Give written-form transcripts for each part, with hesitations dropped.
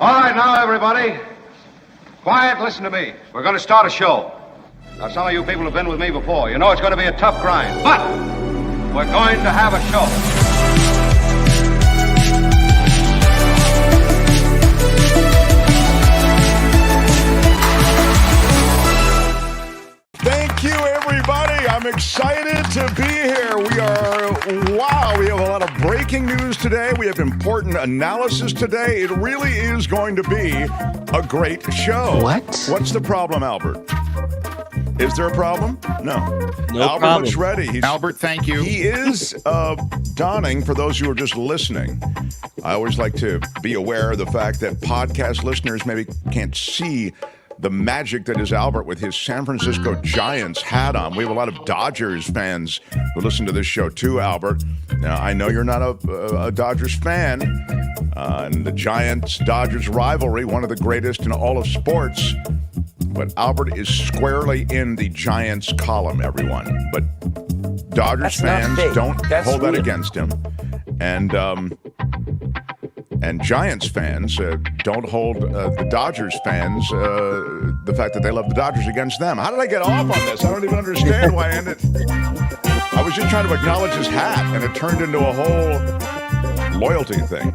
All right, now, everybody. Quiet, listen to me. We're going to start a show. Now, some of you people have been with me before. You know it's going to be a tough grind, but we're going to have a show. Thank you, everybody. I'm excited to be here. We have a lot of breaking news today. We have important analysis today. It really is going to be a great show. What? What's the problem, Albert? Is there a problem? No Albert problem. Looks ready. Albert, thank you. He is donning, for those who are just listening. I always like to be aware of the fact that podcast listeners maybe can't see the magic that is Albert with his San Francisco Giants hat on. We have a lot of Dodgers fans who listen to this show too, Albert. Now, I know you're not a Dodgers fan, and the Giants-Dodgers rivalry, one of the greatest in all of sports, but Albert is squarely in the Giants column, everyone. But Dodgers fans don't hold that against him. And Giants fans don't hold the Dodgers fans, the fact that they love the Dodgers against them. How did I get off on this? I don't even understand why I ended. I was just trying to acknowledge his hat, and it turned into a whole loyalty thing.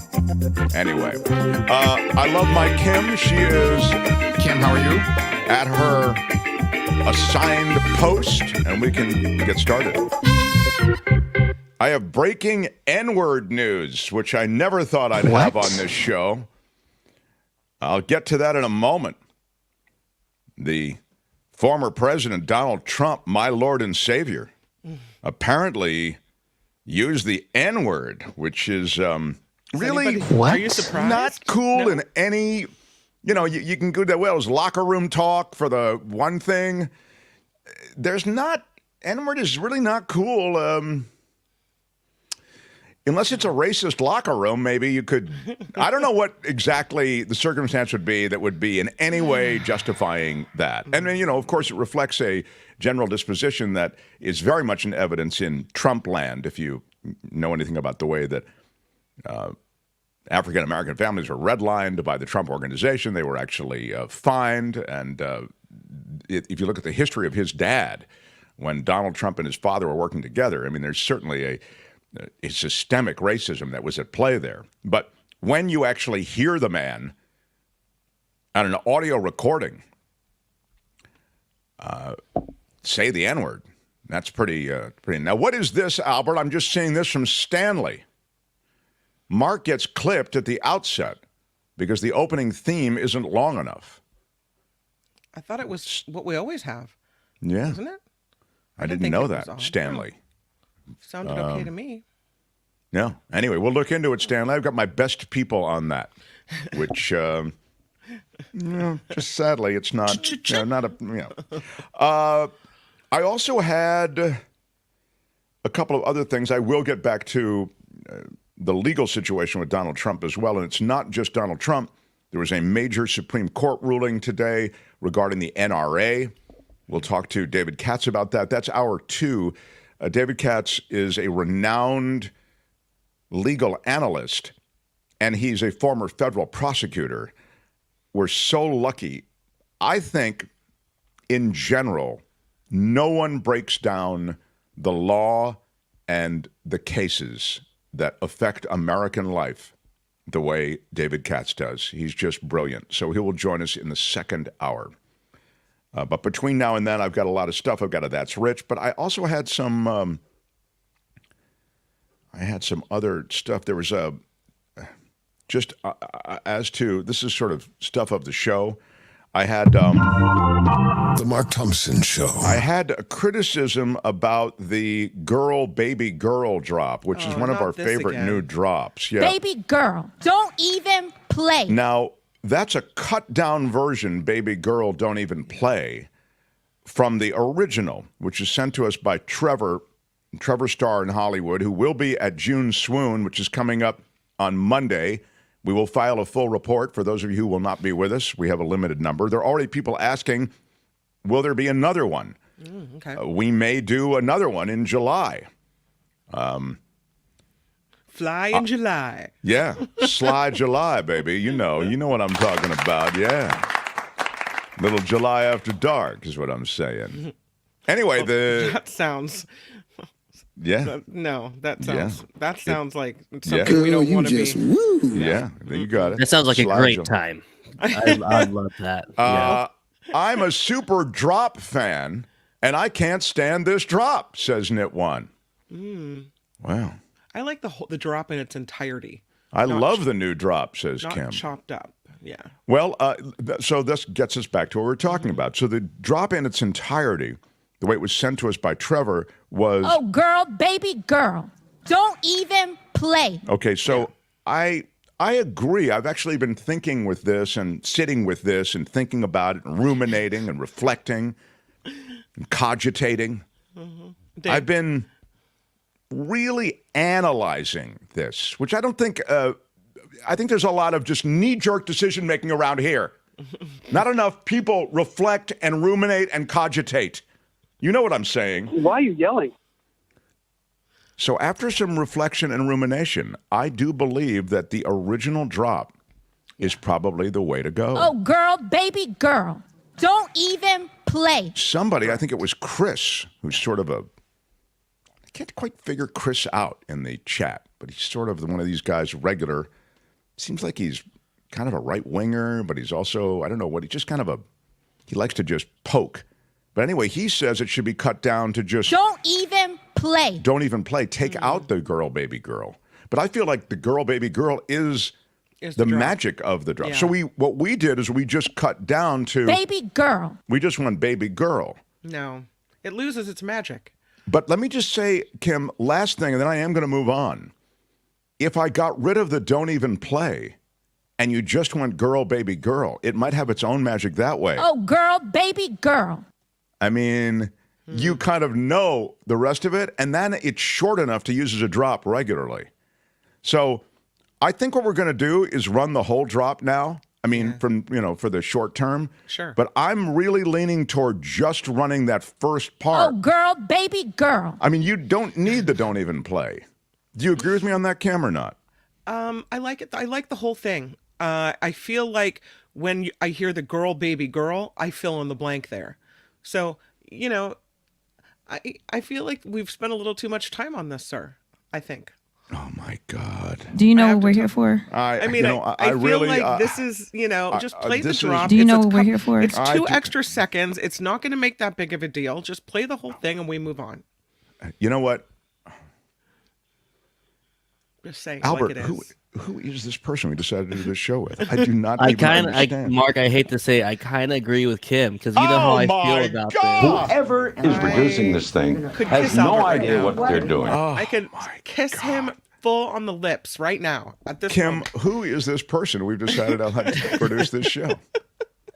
Anyway, I love my Kim. She is... Kim, how are you? At her assigned post, and we can get started. I have breaking N-word news, which I never thought I'd have on this show. I'll get to that in a moment. The former president, Donald Trump, my Lord and Savior, apparently used the N-word, which is really What? Are you surprised? not cool in any... You know, you can go to, well, it was locker room talk for the one thing. There's not... N-word is really not cool... Unless it's a racist locker room, maybe you could... I don't know what exactly the circumstance would be that would be in any way justifying that. And, you know, of course, it reflects a general disposition that is very much in evidence in Trump land, if you know anything about the way that African-American families were redlined by the Trump organization. They were actually fined. And if you look at the history of his dad, when Donald Trump and his father were working together, I mean, there's certainly a systemic racism that was at play there. But when you actually hear the man on an audio recording say the N-word, that's pretty. Now, what is this, Albert? I'm just seeing this from Stanley. Mark gets clipped at the outset because the opening theme isn't long enough. I thought it was what we always have. Yeah. Isn't it? I didn't know that, Stanley. Sounded okay to me. No. Anyway, we'll look into it, Stanley. I've got my best people on that, which, just sadly, it's not, not a, I also had a couple of other things. I will get back to the legal situation with Donald Trump as well, and it's not just Donald Trump. There was a major Supreme Court ruling today regarding the NRA. We'll talk to David Katz about that. That's hour two. David Katz is a renowned legal analyst, and he's a former federal prosecutor. We're so lucky. I think, in general, no one breaks down the law and the cases that affect American life the way David Katz does. He's just brilliant. So he will join us in the second hour. But between now and then, I've got a lot of stuff. I've got a That's Rich, but I also had some. I had some other stuff. There was as to this is sort of stuff of the show. I had The Mark Thompson Show. I had a criticism about the baby girl drop, which is one of our favorite new drops. Yeah, baby girl, don't even play. Now. That's a cut-down version, Baby Girl Don't Even Play, from the original, which is sent to us by Trevor Starr in Hollywood, who will be at June Swoon, which is coming up on Monday. We will file a full report for those of you who will not be with us. We have a limited number. There are already people asking, will there be another one? Okay. We may do another one in July. Fly in July. Yeah, Sly July, baby. You know what I'm talking about. Yeah, little July after dark is what I'm saying. Anyway, That sounds. yeah. That sounds like something Yeah. we don't want to be. Yeah, you got it. That sounds like a Sly great July. time. I love that. I'm a super drop fan, and I can't stand this drop, says Knit One. Wow. I like the drop in its entirety. I love the new drop, says Not Kim. chopped up. Yeah. Well, so this gets us back to what we're talking about. So the drop in its entirety, the way it was sent to us by Trevor, was... Oh, girl, baby girl. Don't even play. Okay, so I agree. I've actually been thinking with this and sitting with this and thinking about it and ruminating and reflecting and cogitating. I've been really analyzing this, which I don't think... I think there's a lot of just knee-jerk decision-making around here. Not enough people reflect and ruminate and cogitate. You know what I'm saying. Why are you yelling? So after some reflection and rumination, I do believe that the original drop is probably the way to go. Oh, girl, baby girl. Don't even play. Somebody, I think it was Chris, who's sort of I can't quite figure Chris out in the chat, but he's sort of one of these guys, regular. Seems like he's kind of a right-winger, but he's also, I don't know what, he's just kind of he likes to just poke. But anyway, he says it should be cut down to just... Don't even play. Don't even play. Take out the girl, baby girl. But I feel like the girl, baby girl is the magic of the drop. Yeah. So what we did is we just cut down to... Baby girl. We just went baby girl. No. It loses its magic. But let me just say, Kim, last thing, and then I am going to move on. If I got rid of the don't even play and you just went girl, baby girl, it might have its own magic that way. Oh, girl, baby girl. I mean, you kind of know the rest of it, and then it's short enough to use as a drop regularly. So I think what we're going to do is run the whole drop now. I mean, for the short term. Sure. But I'm really leaning toward just running that first part. Oh, girl, baby girl. I mean, you don't need the don't even play. Do you agree with me on that, Kim, or not? I like it. I like the whole thing. I feel like when I hear the girl, baby girl, I fill in the blank there. So, I feel like we've spent a little too much time on this, sir. I think. Oh, my God. Do you know what we're here for? I mean, I feel really, like this is, just play the drop. Do you know It's what we're here for? It's 2 extra seconds. It's not going to make that big of a deal. Just play the whole thing and we move on. You know what? Just saying Albert, like it is. who is this person we decided to do this show with? I do not even understand. Mark, I hate to say it, I kind of agree with Kim because you know how I feel about this. Whoever is producing this thing has no idea what they're doing. I could kiss him full on the lips right now at this Kim, moment. who is this person we've decided to let produce this show?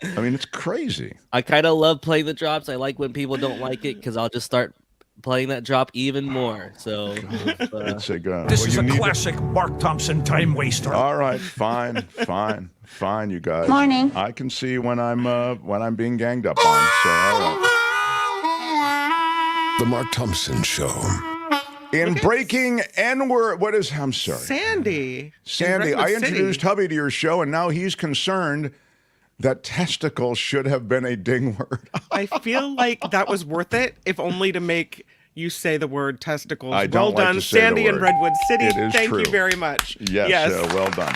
I mean, it's crazy. I kind of love playing the drops. I like when people don't like it because I'll just start playing that drop even more. So It's a this is a classic Mark Thompson time waster. All right, fine, you guys. Morning. I can see when I'm being ganged up on. So all right. The Mark Thompson Show. In breaking N-word, I'm sorry. Sandy, I introduced Hubby to your show, and now he's concerned that testicles should have been a ding word. I feel like that was worth it, if only to make you say the word testicles. I don't well like done, to say the Sandy in word. Redwood City. It is Thank true. you very much. Yes. Well done.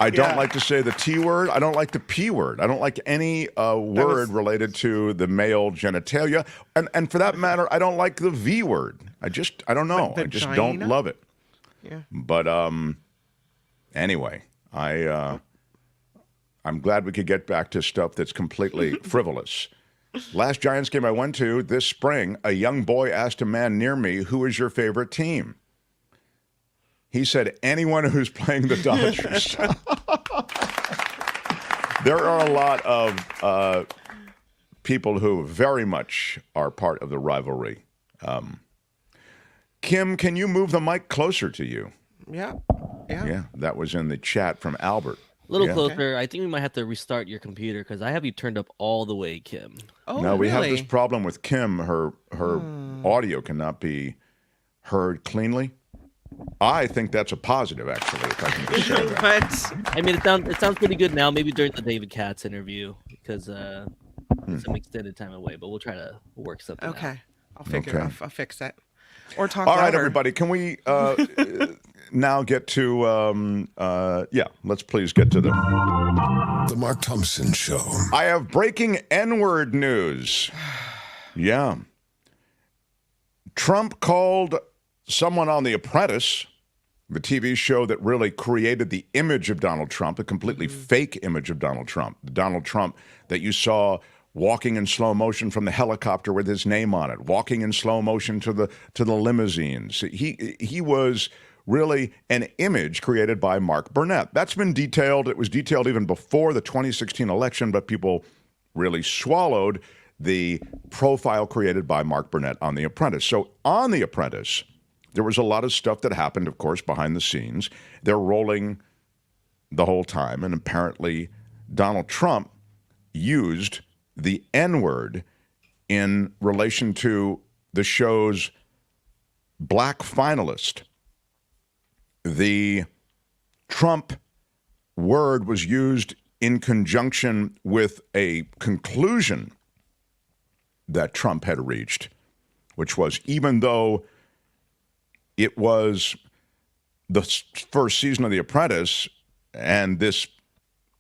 I don't Yeah. like to say the T word. I don't like the P word. I don't like any word related to the male genitalia. And for that matter, I don't like the V word. I don't know. I just don't Vagina? love it. Yeah. But anyway, I'm glad we could get back to stuff that's completely frivolous. Last Giants game I went to this spring, a young boy asked a man near me, "Who is your favorite team?" He said, "Anyone who's playing the Dodgers." There are a lot of people who very much are part of the rivalry. Kim, can you move the mic closer to you? Yeah. Yeah, that was in the chat from Albert. A little Yeah. closer. I think we might have to restart your computer because I have you turned up all the way, Kim. Oh, No, we have really? this problem with Kim. Her audio cannot be heard cleanly. I think that's a positive, actually, if I can just say that. But I mean, it sounds pretty good now. Maybe during the David Katz interview because some extended time away, but we'll try to work something out. okay, I'll figure. Okay. I'll fix it. Or talk All right, louder. everybody, can we now get to, let's please get to The Mark Thompson Show. I have breaking N-word news. Yeah. Trump called someone on The Apprentice, the TV show that really created the image of Donald Trump, a completely fake image of Donald Trump. The Donald Trump that you saw walking in slow motion from the helicopter with his name on it, walking in slow motion to the limousines. He was really an image created by Mark Burnett. That's been detailed. It was detailed even before the 2016 election, but people really swallowed the profile created by Mark Burnett on The Apprentice. So on The Apprentice, there was a lot of stuff that happened, of course, behind the scenes. They're rolling the whole time, and apparently Donald Trump used the N-word in relation to the show's black finalist. The Trump word was used in conjunction with a conclusion that Trump had reached, which was, even though it was the first season of The Apprentice and this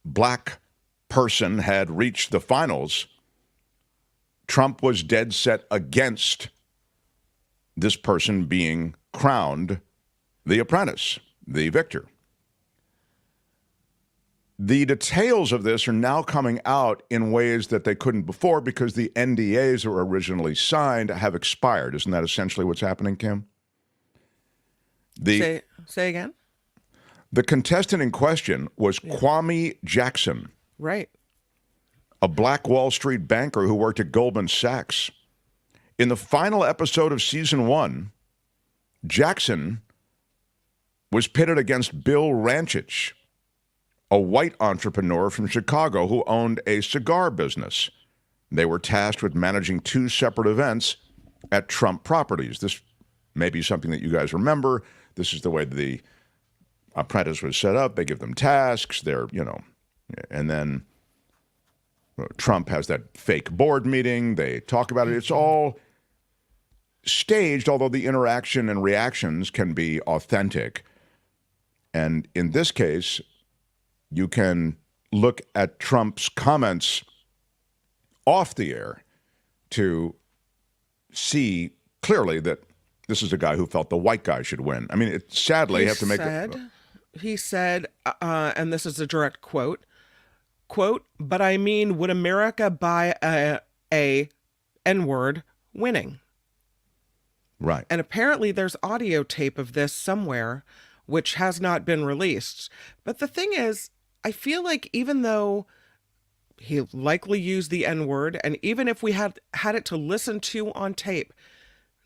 black person had reached the finals, Trump was dead set against this person being crowned the apprentice, the victor. The details of this are now coming out in ways that they couldn't before because the NDAs that were originally signed have expired. Isn't that essentially what's happening, Kim? Say again? The contestant in question was Kwame Jackson, Right. a black Wall Street banker who worked at Goldman Sachs. In the final episode of season 1, Jackson was pitted against Bill Ranchich, a white entrepreneur from Chicago who owned a cigar business. They were tasked with managing 2 separate events at Trump properties. This may be something that you guys remember. This is the way the Apprentice was set up. They give them tasks. And then Trump has that fake board meeting. They talk about it. It's all staged, although the interaction and reactions can be authentic. And in this case, you can look at Trump's comments off the air to see clearly that this is a guy who felt the white guy should win. I mean, sadly, you have to make it. He said, and this is a direct quote, but I mean, would America buy a N-word winning? Right. And apparently there's audio tape of this somewhere, which has not been released. But the thing is, I feel like even though he likely used the N-word, and even if we had it to listen to on tape,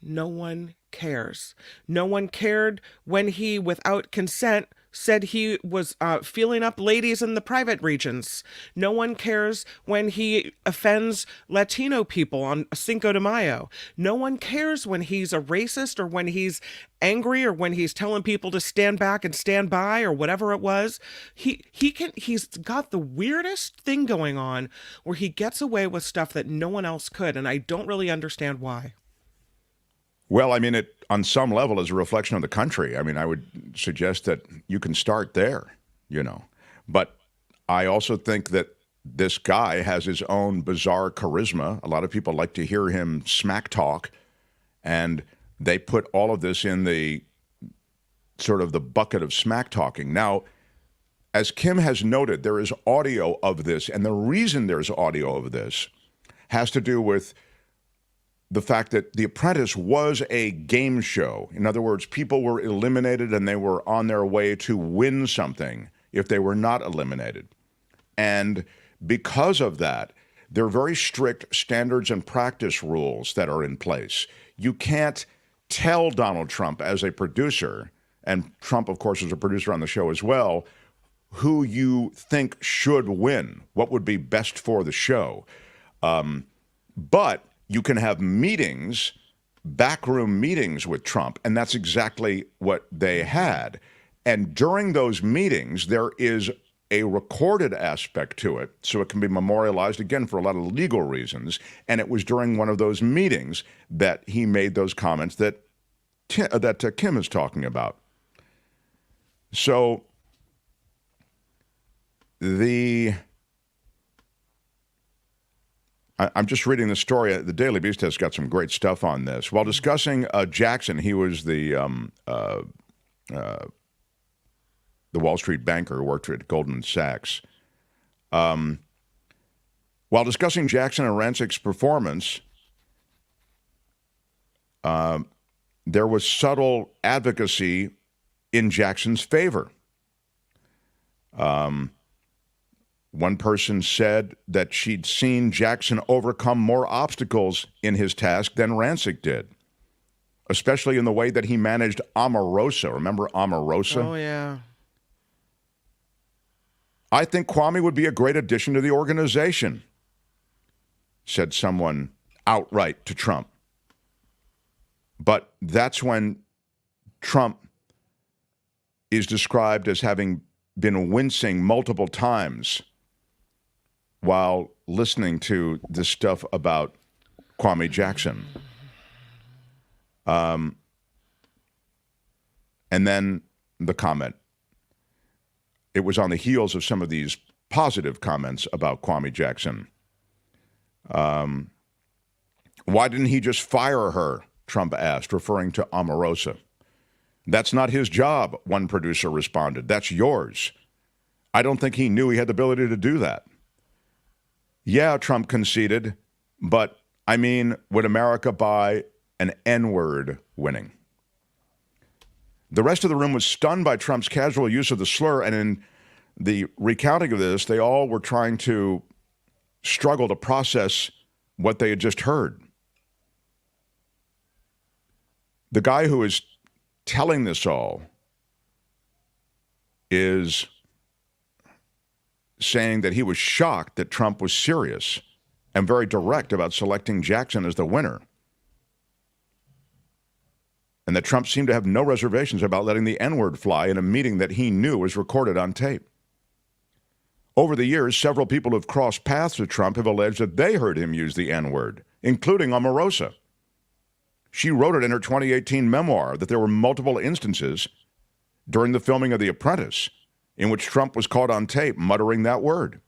no one cares. No one cared when he, without consent, said he was feeling up ladies in the private regions. No one cares when he offends Latino people on Cinco de Mayo. No one cares when he's a racist or when he's angry or when he's telling people to stand back and stand by or whatever it was. He's got the weirdest thing going on where he gets away with stuff that no one else could, and I don't really understand why. Well, I mean, it on some level is a reflection of the country. I mean, I would suggest that you can start there, But I also think that this guy has his own bizarre charisma. A lot of people like to hear him smack talk, and they put all of this in the sort of the bucket of smack talking. Now, as Kim has noted, there is audio of this, and the reason there's audio of this has to do with the fact that The Apprentice was a game show. In other words, people were eliminated and they were on their way to win something if they were not eliminated. And because of that, there are very strict standards and practice rules that are in place. You can't tell Donald Trump as a producer, and Trump, of course, is a producer on the show as well, who you think should win, what would be best for the show. But you can have meetings backroom meetings with Trump, and that's exactly what they had. And during those meetings, there is a recorded aspect to it, so it can be memorialized, again, for a lot of legal reasons. And it was during one of those meetings that he made those comments that Kim is talking about. So I'm just reading the story. The Daily Beast has got some great stuff on this. While discussing Jackson, he was the Wall Street banker who worked at Goldman Sachs. While discussing Jackson and Rancic's performance, there was subtle advocacy in Jackson's favor. One person said that she'd seen Jackson overcome more obstacles in his task than Rancic did, especially in the way that he managed Omarosa. Remember Omarosa? Oh, yeah. I think Kwame would be a great addition to the organization, said someone outright to Trump. But that's when Trump is described as having been wincing multiple times while listening to this stuff about Kwame Jackson. And then the comment. It was on the heels of some of these positive comments about Kwame Jackson. Why didn't he just fire her? Trump asked, referring to Omarosa. That's not his job, one producer responded. That's yours. I don't think he knew he had the ability to do that. Yeah, Trump conceded, but I mean, would America buy an N-word winning? The rest of the room was stunned by Trump's casual use of the slur, and in the recounting of this, they all were trying to struggle to process what they had just heard. The guy who is telling this all is saying that he was shocked that Trump was serious and very direct about selecting Jackson as the winner, and that Trump seemed to have no reservations about letting the N-word fly in a meeting that he knew was recorded on tape. Over the years, several people who have crossed paths with Trump have alleged that they heard him use the N-word, including Omarosa. She wrote it in her 2018 memoir that there were multiple instances during the filming of The Apprentice in which Trump was caught on tape muttering that word.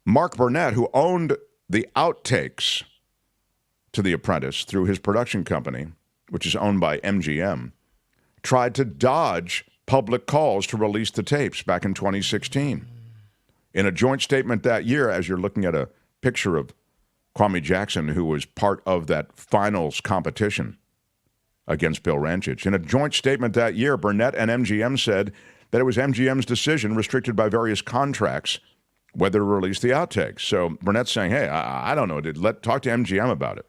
Mark Burnett, who owned the outtakes to The Apprentice through his production company, which is owned by MGM, tried to dodge public calls to release the tapes back in 2016. In a joint statement that year, as you're looking at a picture of Kwame Jackson, who was part of that finals competition against Bill Rancich. In a joint statement that year, Burnett and MGM said that it was MGM's decision, restricted by various contracts, whether to release the outtakes. So Burnett's saying, hey, I don't know, talk to MGM about it.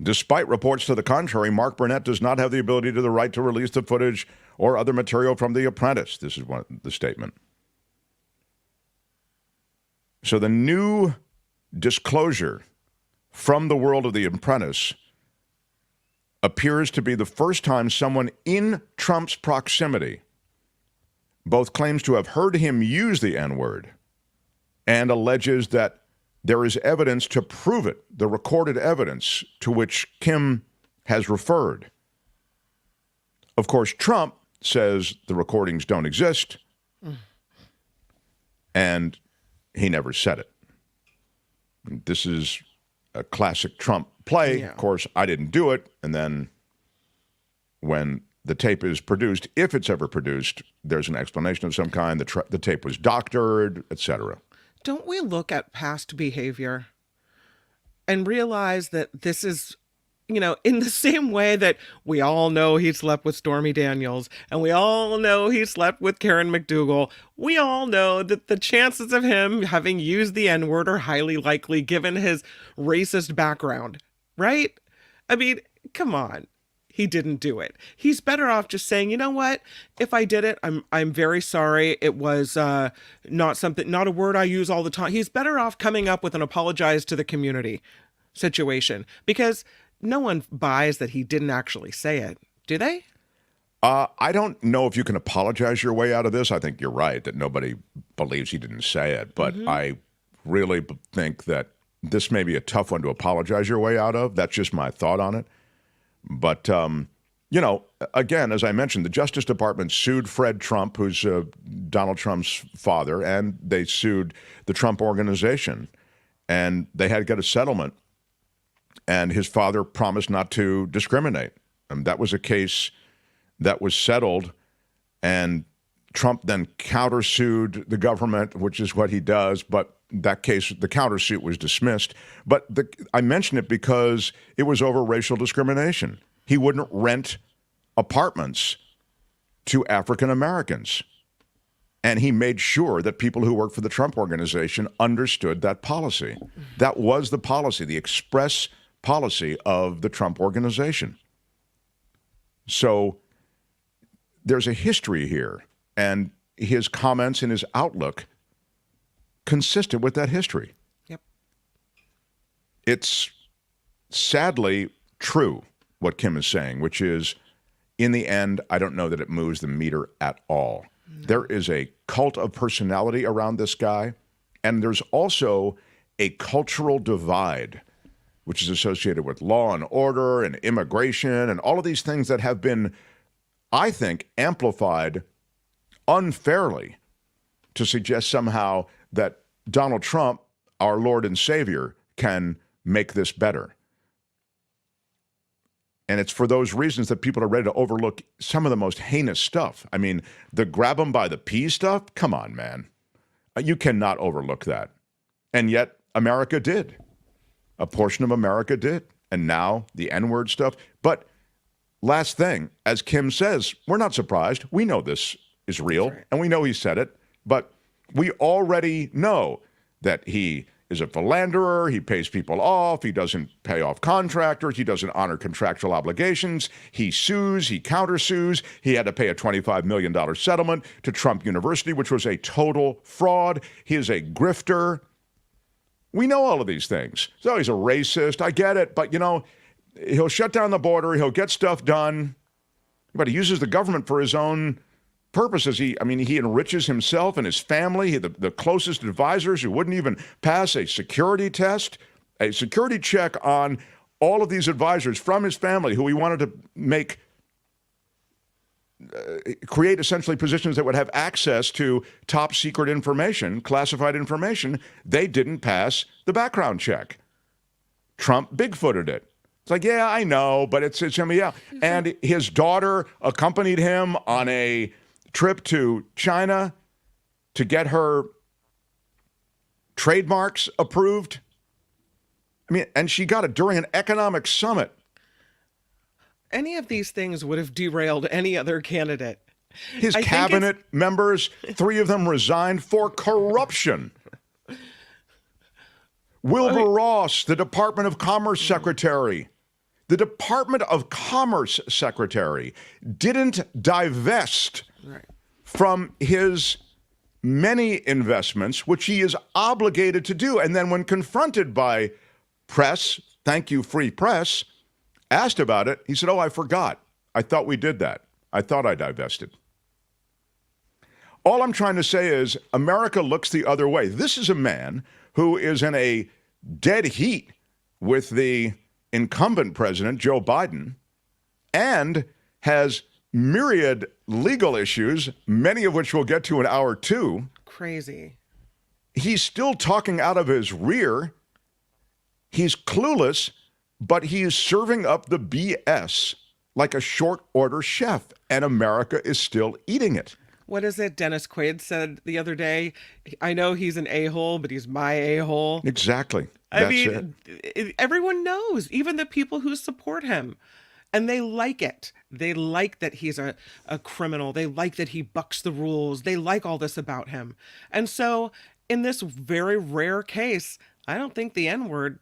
Despite reports to the contrary, Mark Burnett does not have the ability to the right to release the footage or other material from The Apprentice. This is the statement. So the new disclosure from the world of The Apprentice appears to be the first time someone in Trump's proximity both claims to have heard him use the N-word and alleges that there is evidence to prove it, the recorded evidence to which Kim has referred. Of course, Trump says the recordings don't exist, and he never said it. This is a classic Trump play. Yeah. Of course, I didn't do it. And then when the tape is produced, if it's ever produced, there's an explanation of some kind. The tape was doctored, etc. Don't we look at past behavior and realize that this is, in the same way that we all know he slept with Stormy Daniels and we all know he slept with Karen McDougal, we all know that the chances of him having used the N-word are highly likely given his racist background, right? I mean, come on. he didn't do it. He's better off just saying, you know what? If I did it, I'm very sorry. It was not a word I use all the time. He's better off coming up with an apologize to the community situation, because no one buys that he didn't actually say it. Do they? I don't know if you can apologize your way out of this. I think you're right that nobody believes he didn't say it, but I really think that this may be a tough one to apologize your way out of. That's just my thought on it. But, again, as I mentioned, the Justice Department sued Fred Trump, who's Donald Trump's father, and they sued the Trump Organization, and they had to get a settlement. And his father promised not to discriminate. And that was a case that was settled, and Trump then countersued the government, which is what he does, but that case, the countersuit was dismissed. But I mention it because it was over racial discrimination. He wouldn't rent apartments to African Americans, and he made sure that people who worked for the Trump Organization understood that policy. That was the policy, the express policy of the Trump Organization. So there's a history here, and his comments and his outlook consistent with that history. Yep. It's sadly true what Kim is saying, which is, in the end, I don't know that it moves the meter at all. No. There is a cult of personality around this guy, and there's also a cultural divide, which is associated with law and order and immigration and all of these things that have been, I think, amplified unfairly to suggest somehow that Donald Trump, our Lord and Savior, can make this better. And it's for those reasons that people are ready to overlook some of the most heinous stuff. I mean, the grab them by the pee stuff, come on, man. You cannot overlook that. And yet, America did. A portion of America did. And now the N-word stuff. But last thing, as Kim says, we're not surprised. We know this is real, and we know he said it, but we already know that he is a philanderer, he pays people off, he doesn't pay off contractors, he doesn't honor contractual obligations, he sues, he countersues, he had to pay a $25 million settlement to Trump University, which was a total fraud. He is a grifter. We know all of these things. So he's a racist, I get it, but he'll shut down the border, he'll get stuff done, but he uses the government for his own purposes. He enriches himself and his family, the closest advisors who wouldn't even pass a security test, a security check on all of these advisors from his family who he wanted to create essentially positions that would have access to top secret information, classified information. They didn't pass the background check. Trump Bigfooted it. It's like, yeah, I know, but it's him, yeah. And his daughter accompanied him on a trip to China to get her trademarks approved. I mean, and she got it during an economic summit. Any of these things would have derailed any other candidate. His cabinet members, 3 of them resigned for corruption. Wilbur Ross, the Department of Commerce Secretary. The Department of Commerce Secretary didn't divest from his many investments, which he is obligated to do. And then when confronted by press, thank you, free press, asked about it, he said, I forgot. I thought we did that. I thought I divested. All I'm trying to say is America looks the other way. This is a man who is in a dead heat with the incumbent president, Joe Biden, and has myriad legal issues, many of which we'll get to in hour 2. Crazy. He's still talking out of his rear. He's clueless, but he is serving up the BS like a short order chef, and America is still eating it. What is it Dennis Quaid said the other day? I know he's an a-hole, but he's my a-hole. Exactly. Everyone knows, even the people who support him. And they like it. They like that he's a criminal. They like that he bucks the rules. They like all this about him. And so in this very rare case, I don't think the N-word,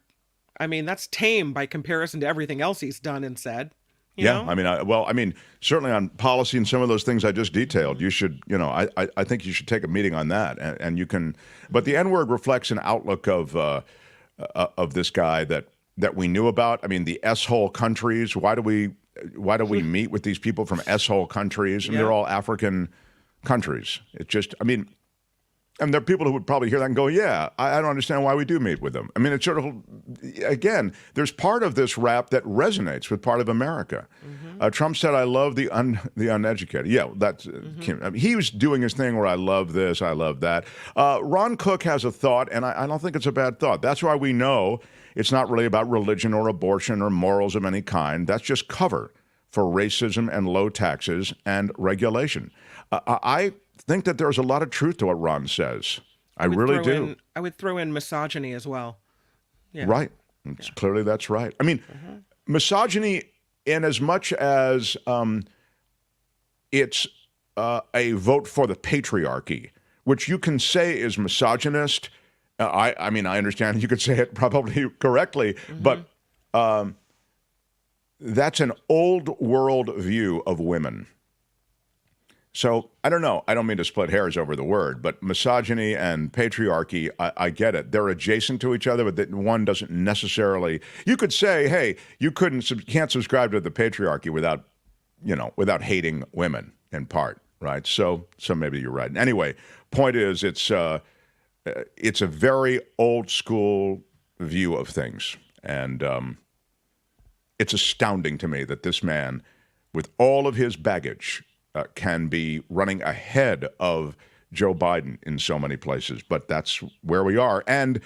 that's tame by comparison to everything else he's done and said. You know? I mean, certainly on policy and some of those things I just detailed, you should, I think you should take a meeting on that, and you can. But the N-word reflects an outlook of this guy that we knew about. I mean, the S-hole countries. Why do we meet with these people from S-hole countries? And they're all African countries. It's just, I mean. And there are people who would probably hear that and go, yeah, I don't understand why we do meet with them. I mean, it's sort of, again, there's part of this rap that resonates with part of America. Trump said, I love the uneducated. Yeah, that's, I mean, he was doing his thing where I love this, I love that. Ron Cook has a thought, and I don't think it's a bad thought. That's why we know it's not really about religion or abortion or morals of any kind. That's just cover for racism and low taxes and regulation. I think that there's a lot of truth to what Ron says. I really do. I would throw in misogyny as well. Yeah. Right. Clearly, that's right. I mean, misogyny, in as much as it's a vote for the patriarchy, which you can say is misogynist. I mean, I understand you could say it probably correctly, but that's an old world view of women. So I don't know. I don't mean to split hairs over the word, but misogyny and patriarchy, I get it. They're adjacent to each other, but one doesn't necessarily. You could say, hey, you can't subscribe to the patriarchy without hating women in part, right? So maybe you're right. Anyway, point is, it's a very old school view of things, and it's astounding to me that this man, with all of his baggage, can be running ahead of Joe Biden in so many places, but that's where we are. And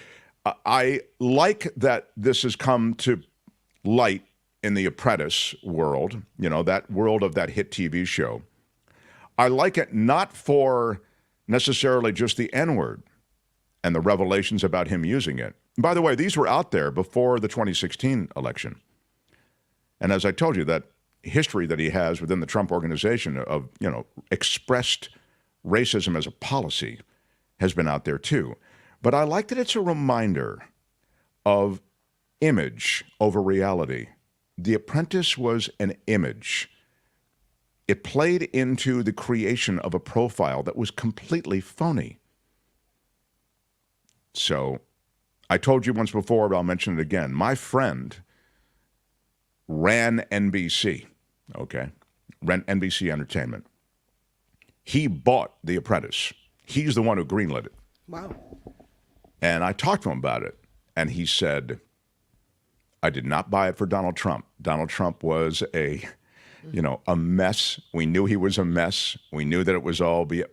I like that this has come to light in the Apprentice world, that world of that hit TV show. I like it not for necessarily just the N-word and the revelations about him using it. By the way, these were out there before the 2016 election. And as I told you, that history that he has within the Trump organization of, expressed racism as a policy has been out there too. But I like that it's a reminder of image over reality. The Apprentice was an image. It played into the creation of a profile that was completely phony. So I told you once before, but I'll mention it again. My friend ran NBC. Okay, ran NBC Entertainment. He bought The Apprentice. He's the one who greenlit it. Wow. And I talked to him about it, and he said, I did not buy it for Donald Trump. Donald Trump was a mess. We knew he was a mess. We knew that it was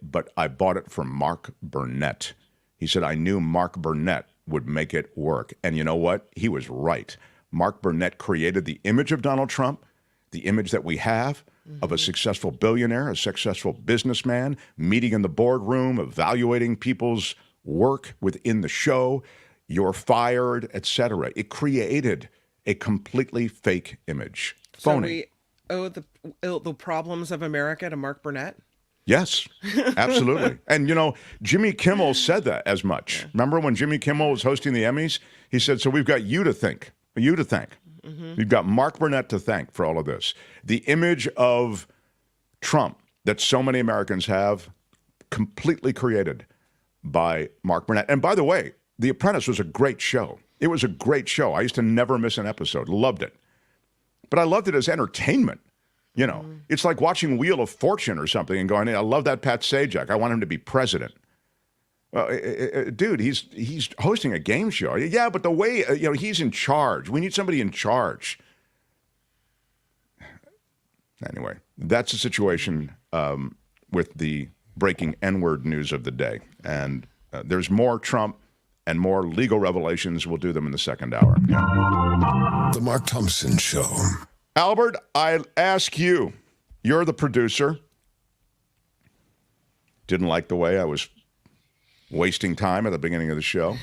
but I bought it for Mark Burnett. He said, I knew Mark Burnett would make it work. And you know what? He was right. Mark Burnett created the image of Donald Trump, the image that we have of a successful billionaire, a successful businessman, meeting in the boardroom, evaluating people's work within the show, you're fired, etc. It created a completely fake image. Phony. So we owe the problems of America to Mark Burnett? Yes, absolutely. And, Jimmy Kimmel said that as much. Yeah. Remember when Jimmy Kimmel was hosting the Emmys? He said, so we've got you to thank. You've got Mark Burnett to thank for all of this. The image of Trump that so many Americans have, completely created by Mark Burnett. And by the way, The Apprentice was a great show. It was a great show. I used to never miss an episode. Loved it. But I loved it as entertainment. It's like watching Wheel of Fortune or something and going, hey, I love that Pat Sajak. I want him to be president. Well, dude, he's hosting a game show. Yeah, but the way, he's in charge. We need somebody in charge. Anyway, that's the situation with the breaking N-word news of the day. And there's more Trump and more legal revelations. We'll do them in the second hour. Yeah. The Mark Thompson Show. Albert, I ask you, you're the producer. Didn't like the way I was wasting time at the beginning of the show.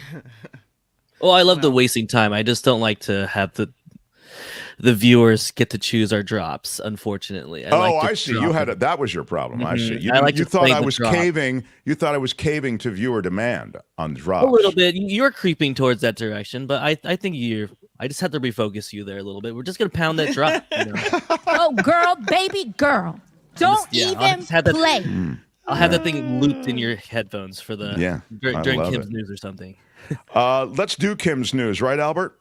Well, I love the wasting time. I just don't like to have the viewers get to choose our drops, unfortunately. I see. You had that was your problem. I see. You thought I was caving. You thought I was caving to viewer demand on drops. A little bit. You're creeping towards that direction, but I think you're I just had to refocus you there a little bit. We're just gonna pound that drop. Oh, girl, baby girl, don't even play. I'll have that thing looped in your headphones for the during Kim's news or something. Let's do Kim's news, right, Albert?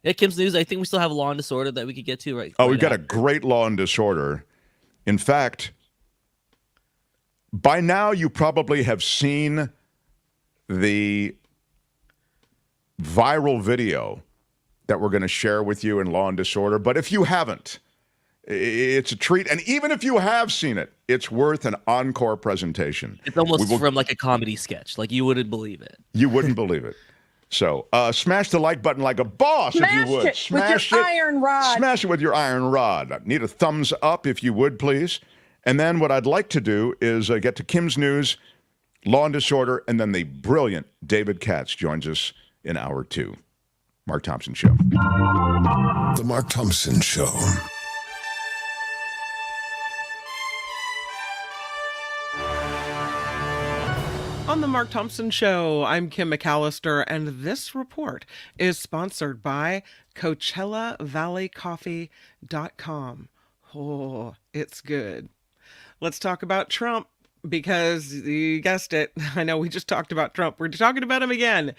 Yeah, Kim's news. I think we still have law and disorder that we could get to, right? Oh, we've got a great law and disorder. In fact, by now you probably have seen the viral video that we're going to share with you in Law and Disorder. But if you haven't, it's a treat. And even if you have seen it, it's worth an encore presentation. It's almost from like a comedy sketch. Like you wouldn't believe it. You wouldn't believe it. So smash the like button like a boss if you would. Smash it with your iron rod. Smash it with your iron rod. I need a thumbs up if you would, please. And then what I'd like to do is get to Kim's news, Law and Disorder, and then the brilliant David Katz joins us in hour 2. Mark Thompson Show. The Mark Thompson Show. On the Mark Thompson Show, I'm Kim McAllister, and this report is sponsored by CoachellaValleyCoffee.com. Oh, it's good. Let's talk about Trump. Because you guessed it, I know we just talked about Trump. We're talking about him again.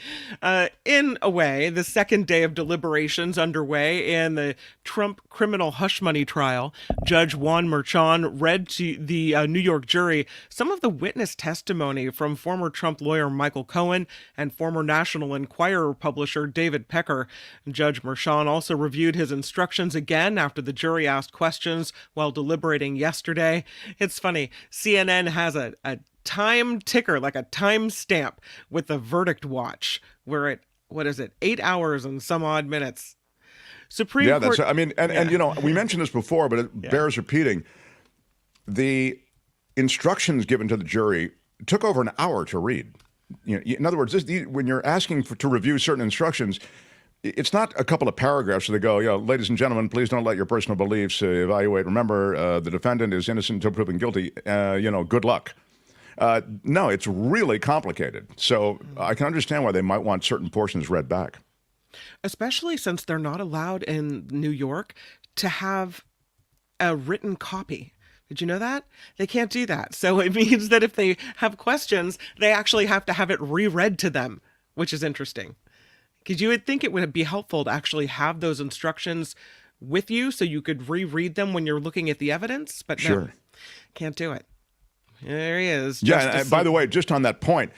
In a way, the second day of deliberations underway in the Trump criminal hush money trial. Judge Juan Merchan read to the New York jury some of the witness testimony from former Trump lawyer Michael Cohen and former National Enquirer publisher David Pecker. Judge Merchan also reviewed his instructions again after the jury asked questions while deliberating yesterday. It's funny, CNN has a time ticker, like a time stamp with the verdict watch. We're at, 8 hours and some odd minutes. Supreme Court. That's, I mean, and you know, we mentioned this before, but it bears repeating. The instructions given to the jury took over an hour to read. You know, in other words, when you're asking to review certain instructions, it's not a couple of paragraphs where they go, ladies and gentlemen, please don't let your personal beliefs evaluate. Remember, the defendant is innocent until proven guilty. Good luck. No, it's really complicated. So I can understand why they might want certain portions read back. Especially since they're not allowed in New York to have a written copy. Did you know that? They can't do that. So it means that if they have questions, they actually have to have it reread to them, which is interesting. Because you would think it would be helpful to actually have those instructions with you so you could reread them when you're looking at the evidence, but no, can't do it. There he is. Yeah, and by the way, just on that point,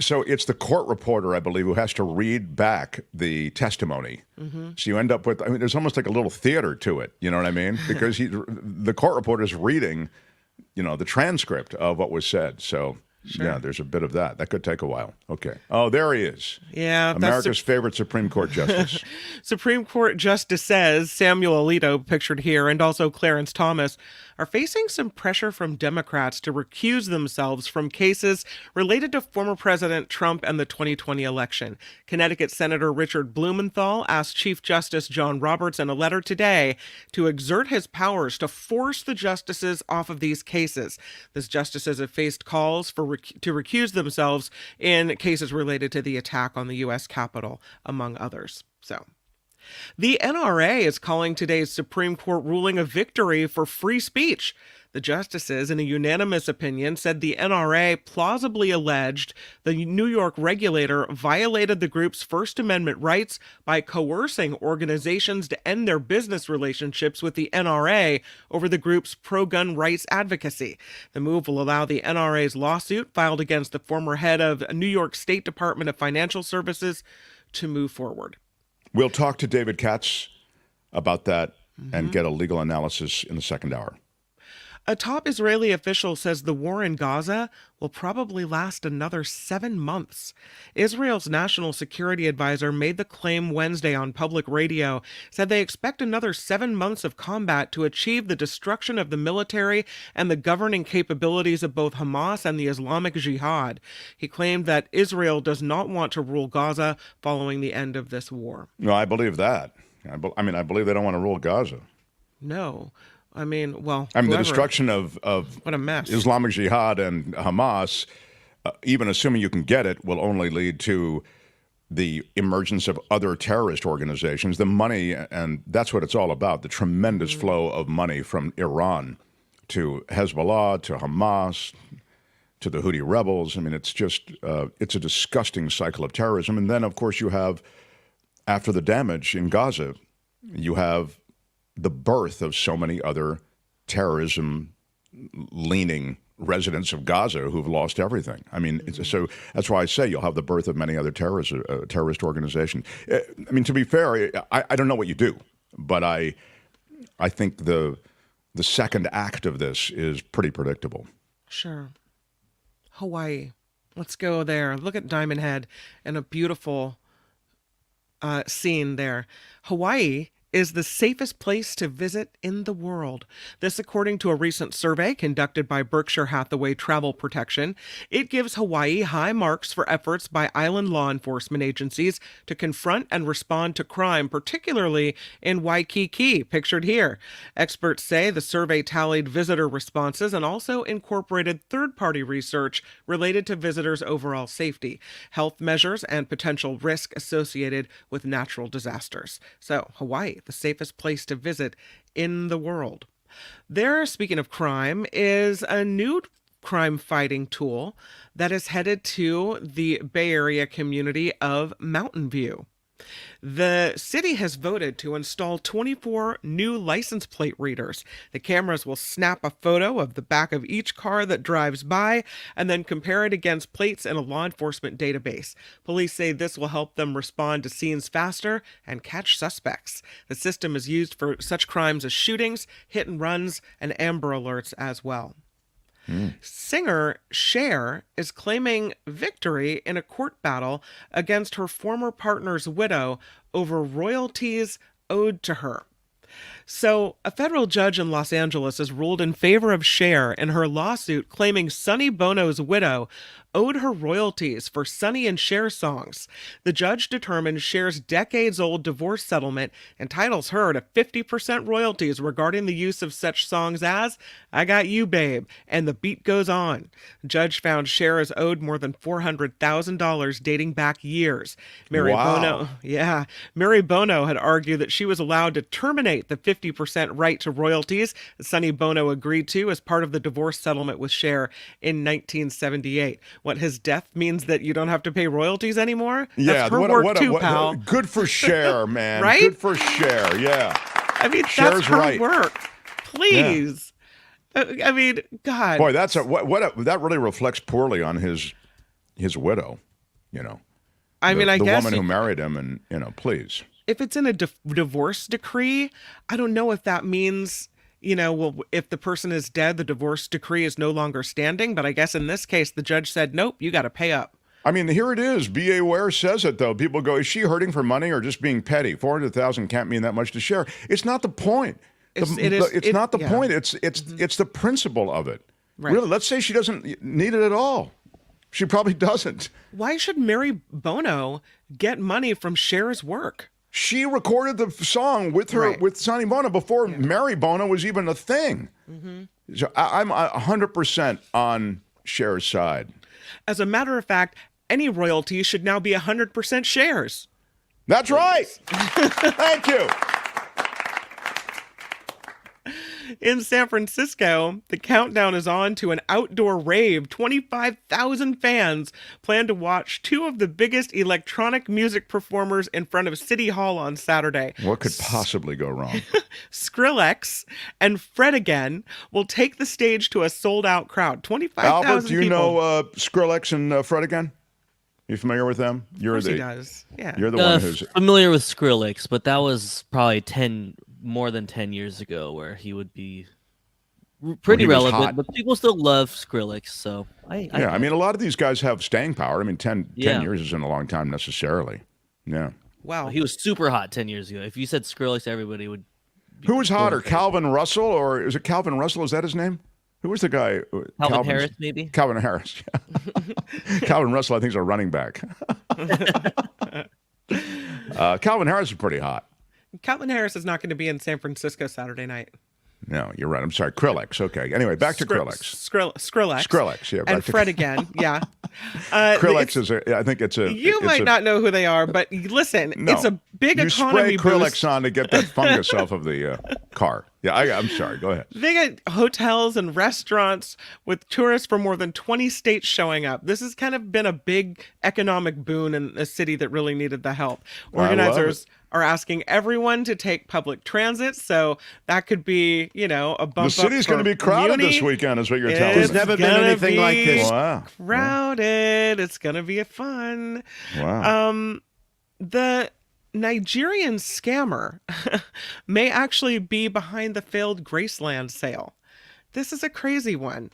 so it's the court reporter, I believe, who has to read back the testimony. So you end up with, there's almost like a little theater to it, you know what I mean? Because the court reporter is reading, the transcript of what was said. So... Yeah, there's a bit of that. That could take a while. Okay. Oh, there he is. Yeah. America's favorite Supreme Court justice. Supreme Court justices Samuel Alito, pictured here, and also Clarence Thomas, are facing some pressure from Democrats to recuse themselves from cases related to former President Trump and the 2020 election. Connecticut Senator Richard Blumenthal asked Chief Justice John Roberts in a letter today to exert his powers to force the justices off of these cases. These justices have faced calls to recuse themselves in cases related to the attack on the U.S. Capitol, among others. So, the NRA is calling today's Supreme Court ruling a victory for free speech. The justices, in a unanimous opinion, said the NRA plausibly alleged the New York regulator violated the group's First Amendment rights by coercing organizations to end their business relationships with the NRA over the group's pro-gun rights advocacy. The move will allow the NRA's lawsuit filed against the former head of New York State Department of Financial Services to move forward. We'll talk to David Katz about that and get a legal analysis in the second hour. A top Israeli official says the war in Gaza will probably last another 7 months. Israel's national security advisor made the claim Wednesday on public radio, said they expect another 7 months of combat to achieve the destruction of the military and the governing capabilities of both Hamas and the Islamic Jihad. He claimed that Israel does not want to rule Gaza following the end of this war. No, I believe that. I believe they don't want to rule Gaza. No. The destruction of what a mess. Islamic Jihad and Hamas, even assuming you can get it, will only lead to the emergence of other terrorist organizations, the money, and that's what it's all about, the tremendous flow of money from Iran to Hezbollah, to Hamas, to the Houthi rebels. I mean, it's just, it's a disgusting cycle of terrorism. And then, of course, you have, after the damage in Gaza, you have the birth of so many other terrorism-leaning residents of Gaza who've lost everything. I mean, so that's why I say you'll have the birth of many other terrorist organizations. I mean, to be fair, I don't know what you do, but I think the second act of this is pretty predictable. Sure. Hawaii. Let's go there. Look at Diamond Head and a beautiful scene there. Hawaii is the safest place to visit in the world. This according to a recent survey conducted by Berkshire Hathaway Travel Protection. It gives Hawaii high marks for efforts by island law enforcement agencies to confront and respond to crime, particularly in Waikiki, pictured here. Experts say the survey tallied visitor responses and also incorporated third-party research related to visitors' overall safety, health measures, and potential risk associated with natural disasters. So, Hawaii, the safest place to visit in the world. There, speaking of crime, is a new crime-fighting tool that is headed to the Bay Area community of Mountain View. The city has voted to install 24 new license plate readers. The cameras will snap a photo of the back of each car that drives by and then compare it against plates in a law enforcement database. Police say this will help them respond to scenes faster and catch suspects. The system is used for such crimes as shootings, hit and runs, and Amber Alerts as well. Singer Cher is claiming victory in a court battle against her former partner's widow over royalties owed to her. So, a federal judge in Los Angeles has ruled in favor of Cher in her lawsuit claiming Sonny Bono's widow owed her royalties for Sonny and Cher songs. The judge determined Cher's decades-old divorce settlement entitles her to 50% royalties regarding the use of such songs as I Got You, Babe, and The Beat Goes On. The judge found Cher is owed more than $400,000 dating back years. Mary Bono had argued that she was allowed to terminate the 50% right to royalties that Sonny Bono agreed to as part of the divorce settlement with Cher in 1978. What, his death means that you don't have to pay royalties anymore? Yeah, that's her work too, pal. Good for Cher, man. Right? Good for Cher, yeah. I mean, Cher's that's her right. work. Please. Yeah. I mean, God. Boy, that really reflects poorly on his widow, you know. I mean, I guess the woman who married him, and, you know, please. If it's in a divorce decree, I don't know if that means, you know, well, if the person is dead, the divorce decree is no longer standing. But I guess in this case, the judge said, nope, you got to pay up. I mean, here it is. B.A. Ware says it, though. People go, is she hurting for money or just being petty? $400,000 can't mean that much to Cher. It's not the point. It's not the point. It's the principle of it. Right. Really, let's say she doesn't need it at all. She probably doesn't. Why should Mary Bono get money from Cher's work? She recorded the song with her with Sonny Bono before Mary Bono was even a thing. Mm-hmm. So I'm 100% on Cher's side. As a matter of fact, any royalty should now be 100% Cher's. That's right. Thank you. In San Francisco, the countdown is on to an outdoor rave. 25,000 fans plan to watch two of the biggest electronic music performers in front of City Hall on Saturday. What could possibly go wrong? Skrillex and Fred Again will take the stage to a sold-out crowd. 25,000 people. Albert, do you know Skrillex and Fred Again? You familiar with them? Of course he does. Yeah. You're the one who's familiar with Skrillex, but that was probably more than 10 years ago, where he would be pretty relevant, but people still love Skrillex. So I mean, a lot of these guys have staying power. I mean, 10 years isn't a long time necessarily. Yeah. Wow. He was super hot 10 years ago. If you said Skrillex, everybody would. Who was hotter, Calvin Russell, or is it Calvin Russell? Is that his name? Who was the guy? Calvin Harris, maybe? Calvin Harris. Calvin Russell, I think, is a running back. Calvin Harris is pretty hot. Calvin Harris is not going to be in San Francisco Saturday night. No, you're right. I'm sorry. Skrillex. Okay. Anyway, back to Skrillex. Skrillex. Skrillex, yeah. And Fred Again, yeah. Krillex is I think it's a... You might not know who they are, but listen, it's a big economy boost. You spray Krillex on to get that fungus off of the car. Yeah, I'm sorry. Go ahead. They get hotels and restaurants with tourists from more than 20 states showing up. This has kind of been a big economic boon in a city that really needed the help. Organizers are asking everyone to take public transit, so that could be, a bump up. The city's going to be crowded this weekend, is what you're telling me. There's never been anything like this. Wow. Crowded. It's going to be fun. Wow. The Nigerian scammer may actually be behind the failed Graceland sale. This is a crazy one.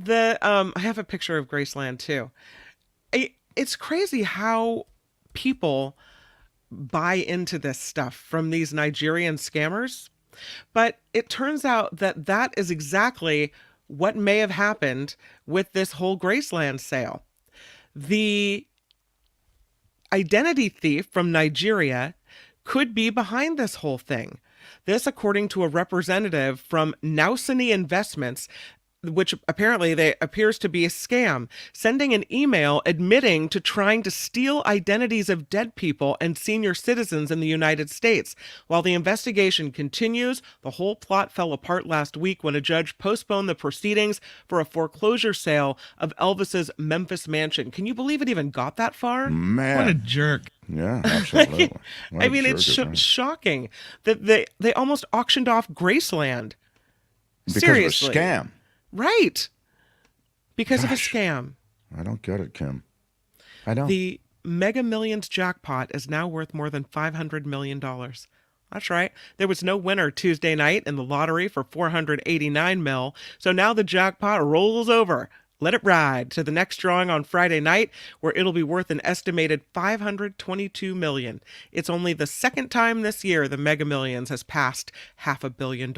I have a picture of Graceland too. It's crazy how people buy into this stuff from these Nigerian scammers. But it turns out that is exactly what may have happened with this whole Graceland sale. The identity thief from Nigeria could be behind this whole thing. This, according to a representative from Nausini Investments, which apparently appears to be a scam, sending an email admitting to trying to steal identities of dead people and senior citizens in the United States. While the investigation continues, the whole plot fell apart last week when a judge postponed the proceedings for a foreclosure sale of Elvis's Memphis mansion. Can you believe it even got that far? Man. What a jerk. Yeah, absolutely. I mean, it's shocking that they almost auctioned off Graceland. Because Seriously. of a scam. Right. Because of a scam. I don't get it, Kim. I don't. The Mega Millions jackpot is now worth more than $500 million. That's right. There was no winner Tuesday night in the lottery for $489 million, so now the jackpot rolls over. Let it ride to the next drawing on Friday night, where it'll be worth an estimated $522 million. It's only the second time this year the Mega Millions has passed $500 million.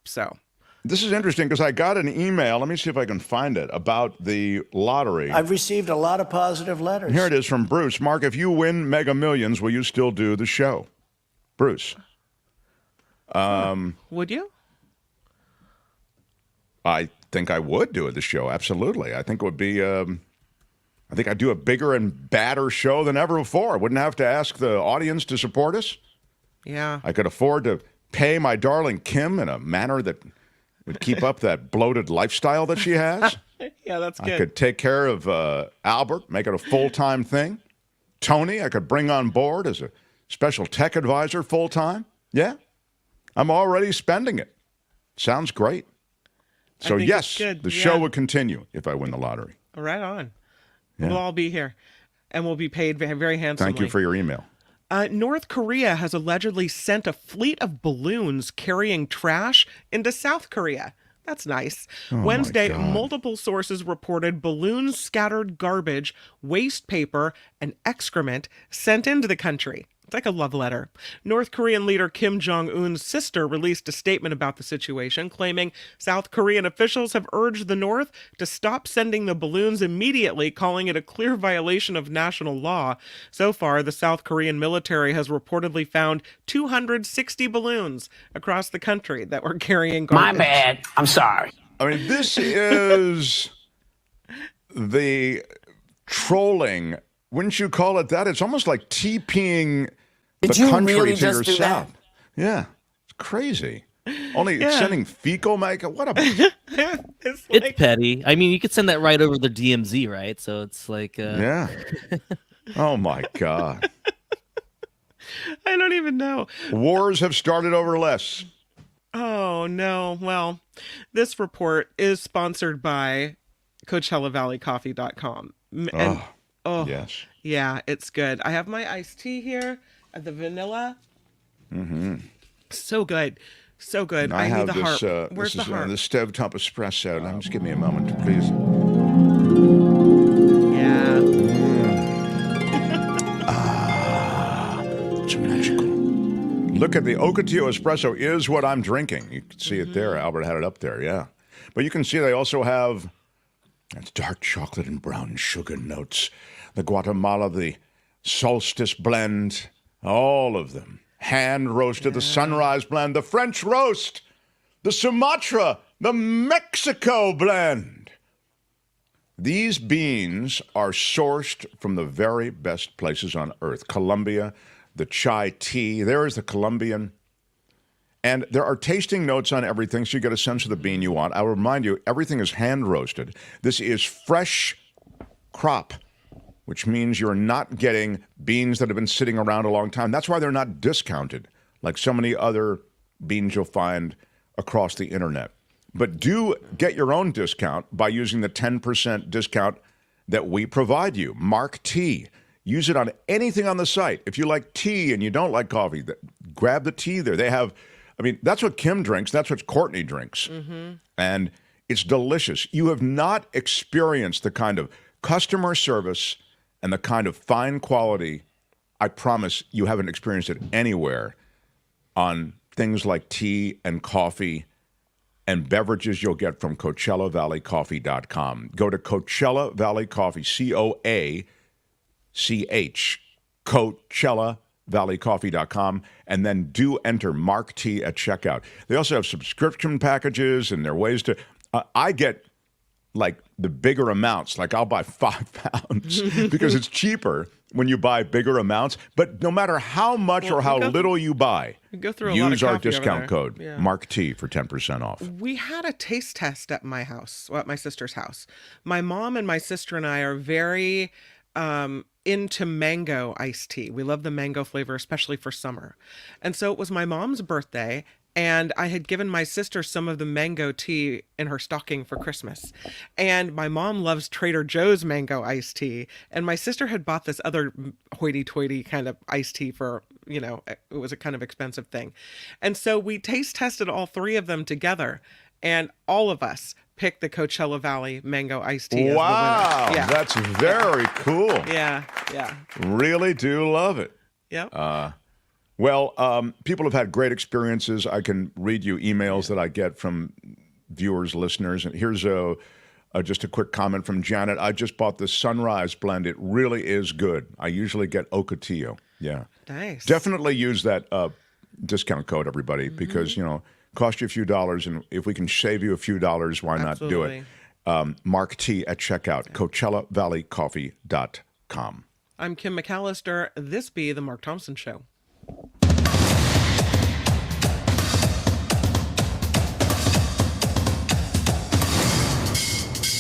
So... This is interesting because I got an email, let me see if I can find it, about the lottery. I've received a lot of positive letters. Here it is from Bruce. Mark, if you win Mega Millions, will you still do the show? Bruce. Would you? I think I would do the show, absolutely. I think it would be, I think I'd do a bigger and badder show than ever before. I wouldn't have to ask the audience to support us. Yeah. I could afford to pay my darling Kim in a manner that would keep up that bloated lifestyle that she has. Yeah, that's good. I could take care of Albert, make it a full-time thing. Tony, I could bring on board as a special tech advisor full-time. Yeah. I'm already spending it. Sounds great. So, yes, the show would continue if I win the lottery. Right on. Yeah. We'll all be here, and we'll be paid very handsomely. Thank you for your email. North Korea has allegedly sent a fleet of balloons carrying trash into South Korea. That's nice. Wednesday, multiple sources reported balloons scattered garbage, waste paper, and excrement sent into the country. It's like a love letter. North Korean leader Kim Jong-un's sister released a statement about the situation, claiming South Korean officials have urged the North to stop sending the balloons immediately, calling it a clear violation of national law. So far, the South Korean military has reportedly found 260 balloons across the country that were carrying garbage. My bad. I'm sorry. I mean, this is the trolling. Wouldn't you call it that? It's almost like TPing the country really to yourself. Yeah, it's crazy. Only sending fecal matter. What a... It's petty. I mean, you could send that right over the DMZ, right? So it's like... Yeah. Oh, my God. I don't even know. Wars have started over less. Oh, no. Well, this report is sponsored by CoachellaValleyCoffee.com. And Yes. Yeah, it's good. I have my iced tea here, the vanilla. Mm-hmm. So good. So good. I need have the this, heart. Where's this the heart? The stovetop espresso. Now, just give me a moment, please. Yeah. It's magical. Look at the Ocotillo espresso is what I'm drinking. You can see it there. Albert had it up there, yeah. But you can see they also have dark chocolate and brown sugar notes. The Guatemala, the Solstice blend, all of them. Hand roasted, the Sunrise blend, the French roast, the Sumatra, the Mexico blend. These beans are sourced from the very best places on earth. Colombia, the chai tea, there is the Colombian. And there are tasting notes on everything, so you get a sense of the bean you want. I'll remind you, everything is hand roasted. This is fresh crop, which means you're not getting beans that have been sitting around a long time. That's why they're not discounted, like so many other beans you'll find across the internet. But do get your own discount by using the 10% discount that we provide you. Mark T. Use it on anything on the site. If you like tea and you don't like coffee, grab the tea there. They have, I mean, that's what Kim drinks. That's what Courtney drinks. Mm-hmm. And it's delicious. You have not experienced the kind of customer service and the kind of fine quality, I promise you haven't experienced it anywhere on things like tea and coffee and beverages you'll get from CoachellaValleyCoffee.com. Go to Coachella Valley Coffee, C-O-A-C-H, CoachellaValleyCoffee.com, and then do enter Mark T at checkout. They also have subscription packages, and there are ways to... I get, like, the bigger amounts. Like, I'll buy 5 pounds because it's cheaper when you buy bigger amounts. But no matter how much or how little you buy, use our discount code, Mark T, for 10% off. We had a taste test at my house, at my sister's house. My mom and my sister and I are very into mango iced tea. We love the mango flavor, especially for summer. And so it was my mom's birthday, and I had given my sister some of the mango tea in her stocking for Christmas. And my mom loves Trader Joe's mango iced tea. And my sister had bought this other hoity-toity kind of iced tea for, you know, it was a kind of expensive thing. And so we taste tested all 3 of them together. And all of us picked the Coachella Valley mango iced tea as the winner. Wow, Yeah. that's very cool. Yeah. Really do love it. Yep. Well, people have had great experiences. I can read you emails that I get from viewers, listeners. And here's just a quick comment from Janet. I just bought the Sunrise blend. It really is good. I usually get Ocotillo. Yeah. Nice. Definitely use that discount code, everybody, because, you know, cost you a few dollars. And if we can save you a few dollars, why not do it? Mark T at checkout, CoachellaValleyCoffee.com. I'm Kim McAllister. This be The Mark Thompson Show.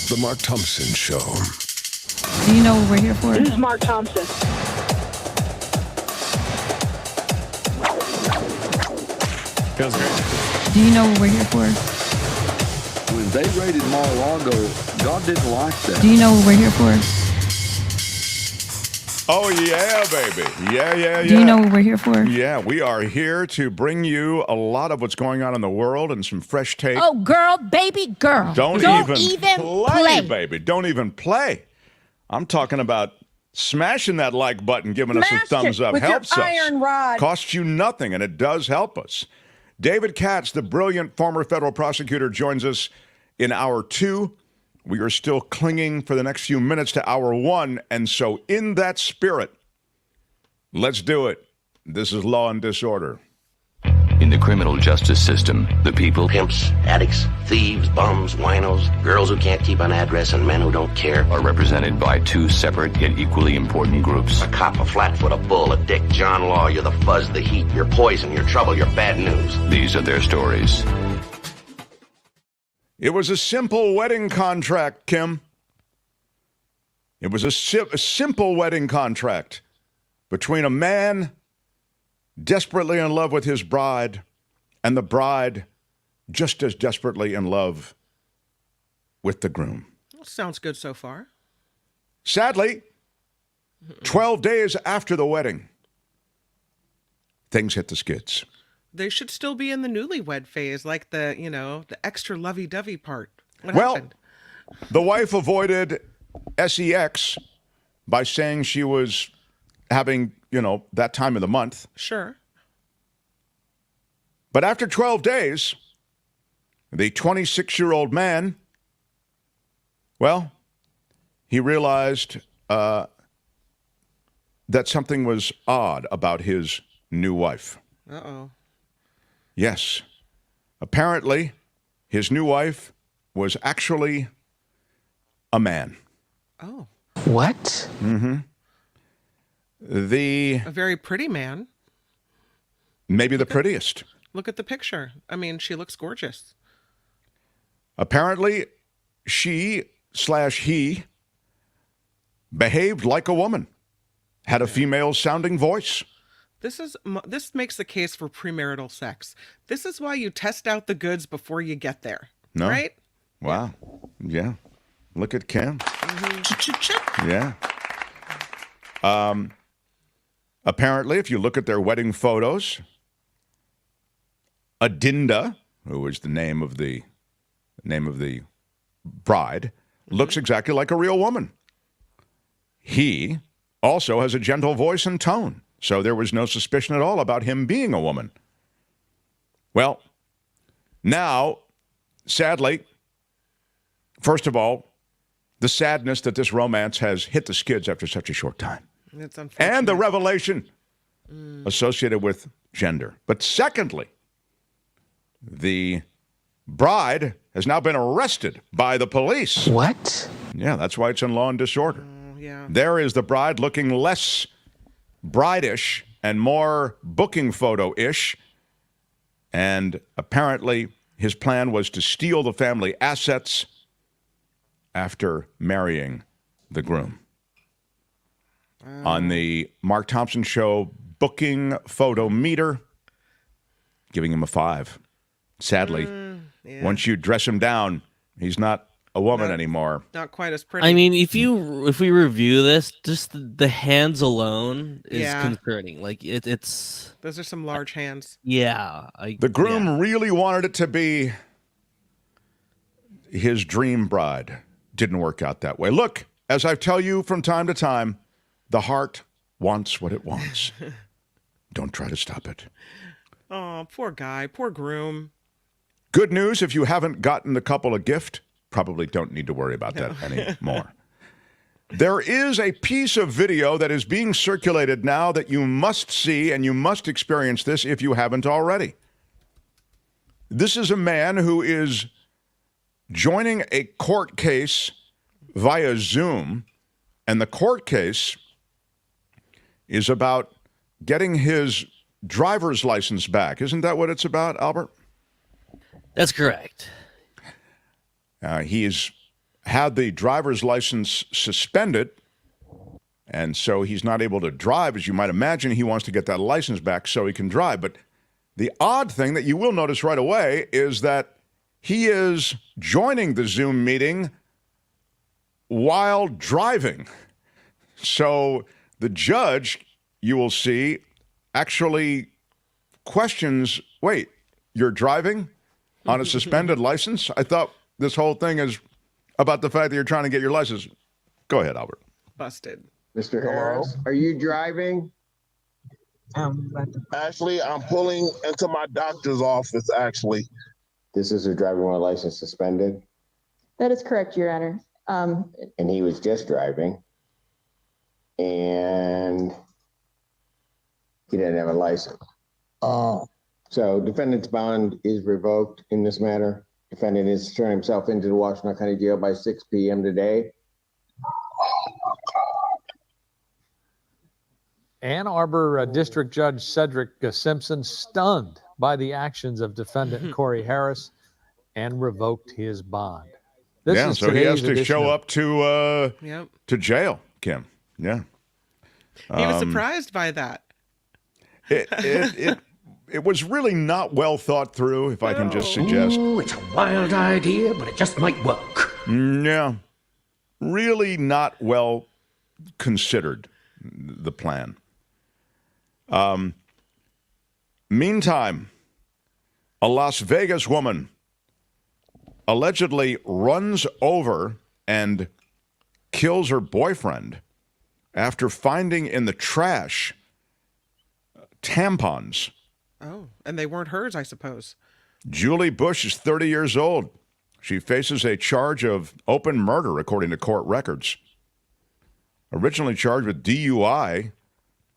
The Mark Thompson Show. Do you know what we're here for? This is Mark Thompson. Feels great. Do you know what we're here for? When they raided Mar-a-Lago, God didn't like that. Do you know what we're here for? Oh, yeah, baby. Yeah. Do you know what we're here for? Yeah, we are here to bring you a lot of what's going on in the world and some fresh take. Oh, girl, baby, girl. Don't even play, baby. Don't even play. I'm talking about smashing that like button, giving us a thumbs up. Helps us. Iron rod. Costs you nothing, and it does help us. David Katz, the brilliant former federal prosecutor, joins us in hour 2. We are still clinging for the next few minutes to hour 1, and so in that spirit, let's do it. This is Law and Disorder. In the criminal justice system, the people, pimps, addicts, thieves, bums, winos, girls who can't keep an address, and men who don't care, are represented by 2 separate yet equally important groups. A cop, a flatfoot, a bull, a dick, John Law. You're the fuzz, the heat, you're poison, you're trouble, you're bad news. These are their stories. It was a simple wedding contract, Kim. It was a simple wedding contract between a man desperately in love with his bride and the bride just as desperately in love with the groom. Well, sounds good so far. Sadly, 12 days after the wedding, things hit the skids. They should still be in the newlywed phase, like the extra lovey-dovey part. What well, happened? The wife avoided sex by saying she was having, that time of the month. Sure. But after 12 days, the 26-year-old man, well, he realized that something was odd about his new wife. Uh-oh. Yes. Apparently, his new wife was actually a man. Oh. What? Mm-hmm. A very pretty man. Maybe the prettiest. Look at the picture. I mean, she looks gorgeous. Apparently, she/he behaved like a woman, had a female-sounding voice. This makes the case for premarital sex. This is why you test out the goods before you get there. No? Right? Wow. Yeah. Look at Kim. Mm-hmm. Yeah. Apparently, if you look at their wedding photos, Adinda, who is the name of the bride, looks exactly like a real woman. He also has a gentle voice and tone, so there was no suspicion at all about him being a woman. Well, now, sadly, first of all, the sadness that this romance has hit the skids after such a short time. It's unfortunate. And the revelation associated with gender. But secondly, the bride has now been arrested by the police. What? Yeah, that's why it's in law and disorder. Yeah. There is the bride looking less bride-ish and more booking photo-ish. And apparently his plan was to steal the family assets after marrying the groom. On the Mark Thompson show booking photo meter, giving him a 5. Sadly, once you dress him down, he's not a woman anymore. Not quite as pretty. I mean, if we review this, just the hands alone is concerning. Like it's those are some large hands. Yeah. The groom really wanted it to be his dream bride. Didn't work out that way. Look, as I tell you from time to time, the heart wants what it wants. Don't try to stop it. Oh, poor guy, poor groom. Good news, if you haven't gotten the couple a gift, probably don't need to worry about that anymore. There is a piece of video that is being circulated now that you must see, and you must experience this if you haven't already. This is a man who is joining a court case via Zoom, and the court case is about getting his driver's license back. Isn't that what it's about, Albert? That's correct. He's had the driver's license suspended, and so he's not able to drive. As you might imagine, he wants to get that license back so he can drive. But the odd thing that you will notice right away is that he is joining the Zoom meeting while driving. So the judge, you will see, actually questions, wait, you're driving on a suspended license? I thought this whole thing is about the fact that you're trying to get your license. Go ahead, Albert. Busted. Mr. Harris, are you driving? Actually, I'm pulling into my doctor's office, actually. This is a driving while license suspended? That is correct, Your Honor. And he was just driving, and he didn't have a license. So defendant's bond is revoked in this matter. Defendant is turning himself into the Washington County Jail by 6 p.m. today. Ann Arbor District Judge Cedric Simpson stunned by the actions of defendant Corey Harris and revoked his bond. So he has to show up to jail, Kim. Yeah. He was surprised by that. It was really not well thought through, if I can just suggest. Ooh, it's a wild idea, but it just might work. Yeah. Really not well considered, the plan. Meantime, a Las Vegas woman allegedly runs over and kills her boyfriend after finding in the trash tampons. Oh, and they weren't hers, I suppose. Julie Bush is 30 years old. She faces a charge of open murder, according to court records. Originally charged with DUI,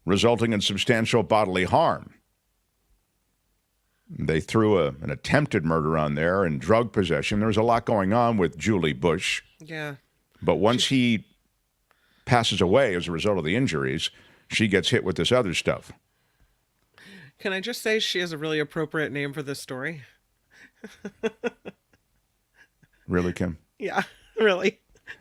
resulting in substantial bodily harm. They threw an attempted murder on there and drug possession. There was a lot going on with Julie Bush. Yeah. But once he passes away as a result of the injuries, she gets hit with this other stuff. Can I just say she has a really appropriate name for this story? Really, Kim? Yeah, really.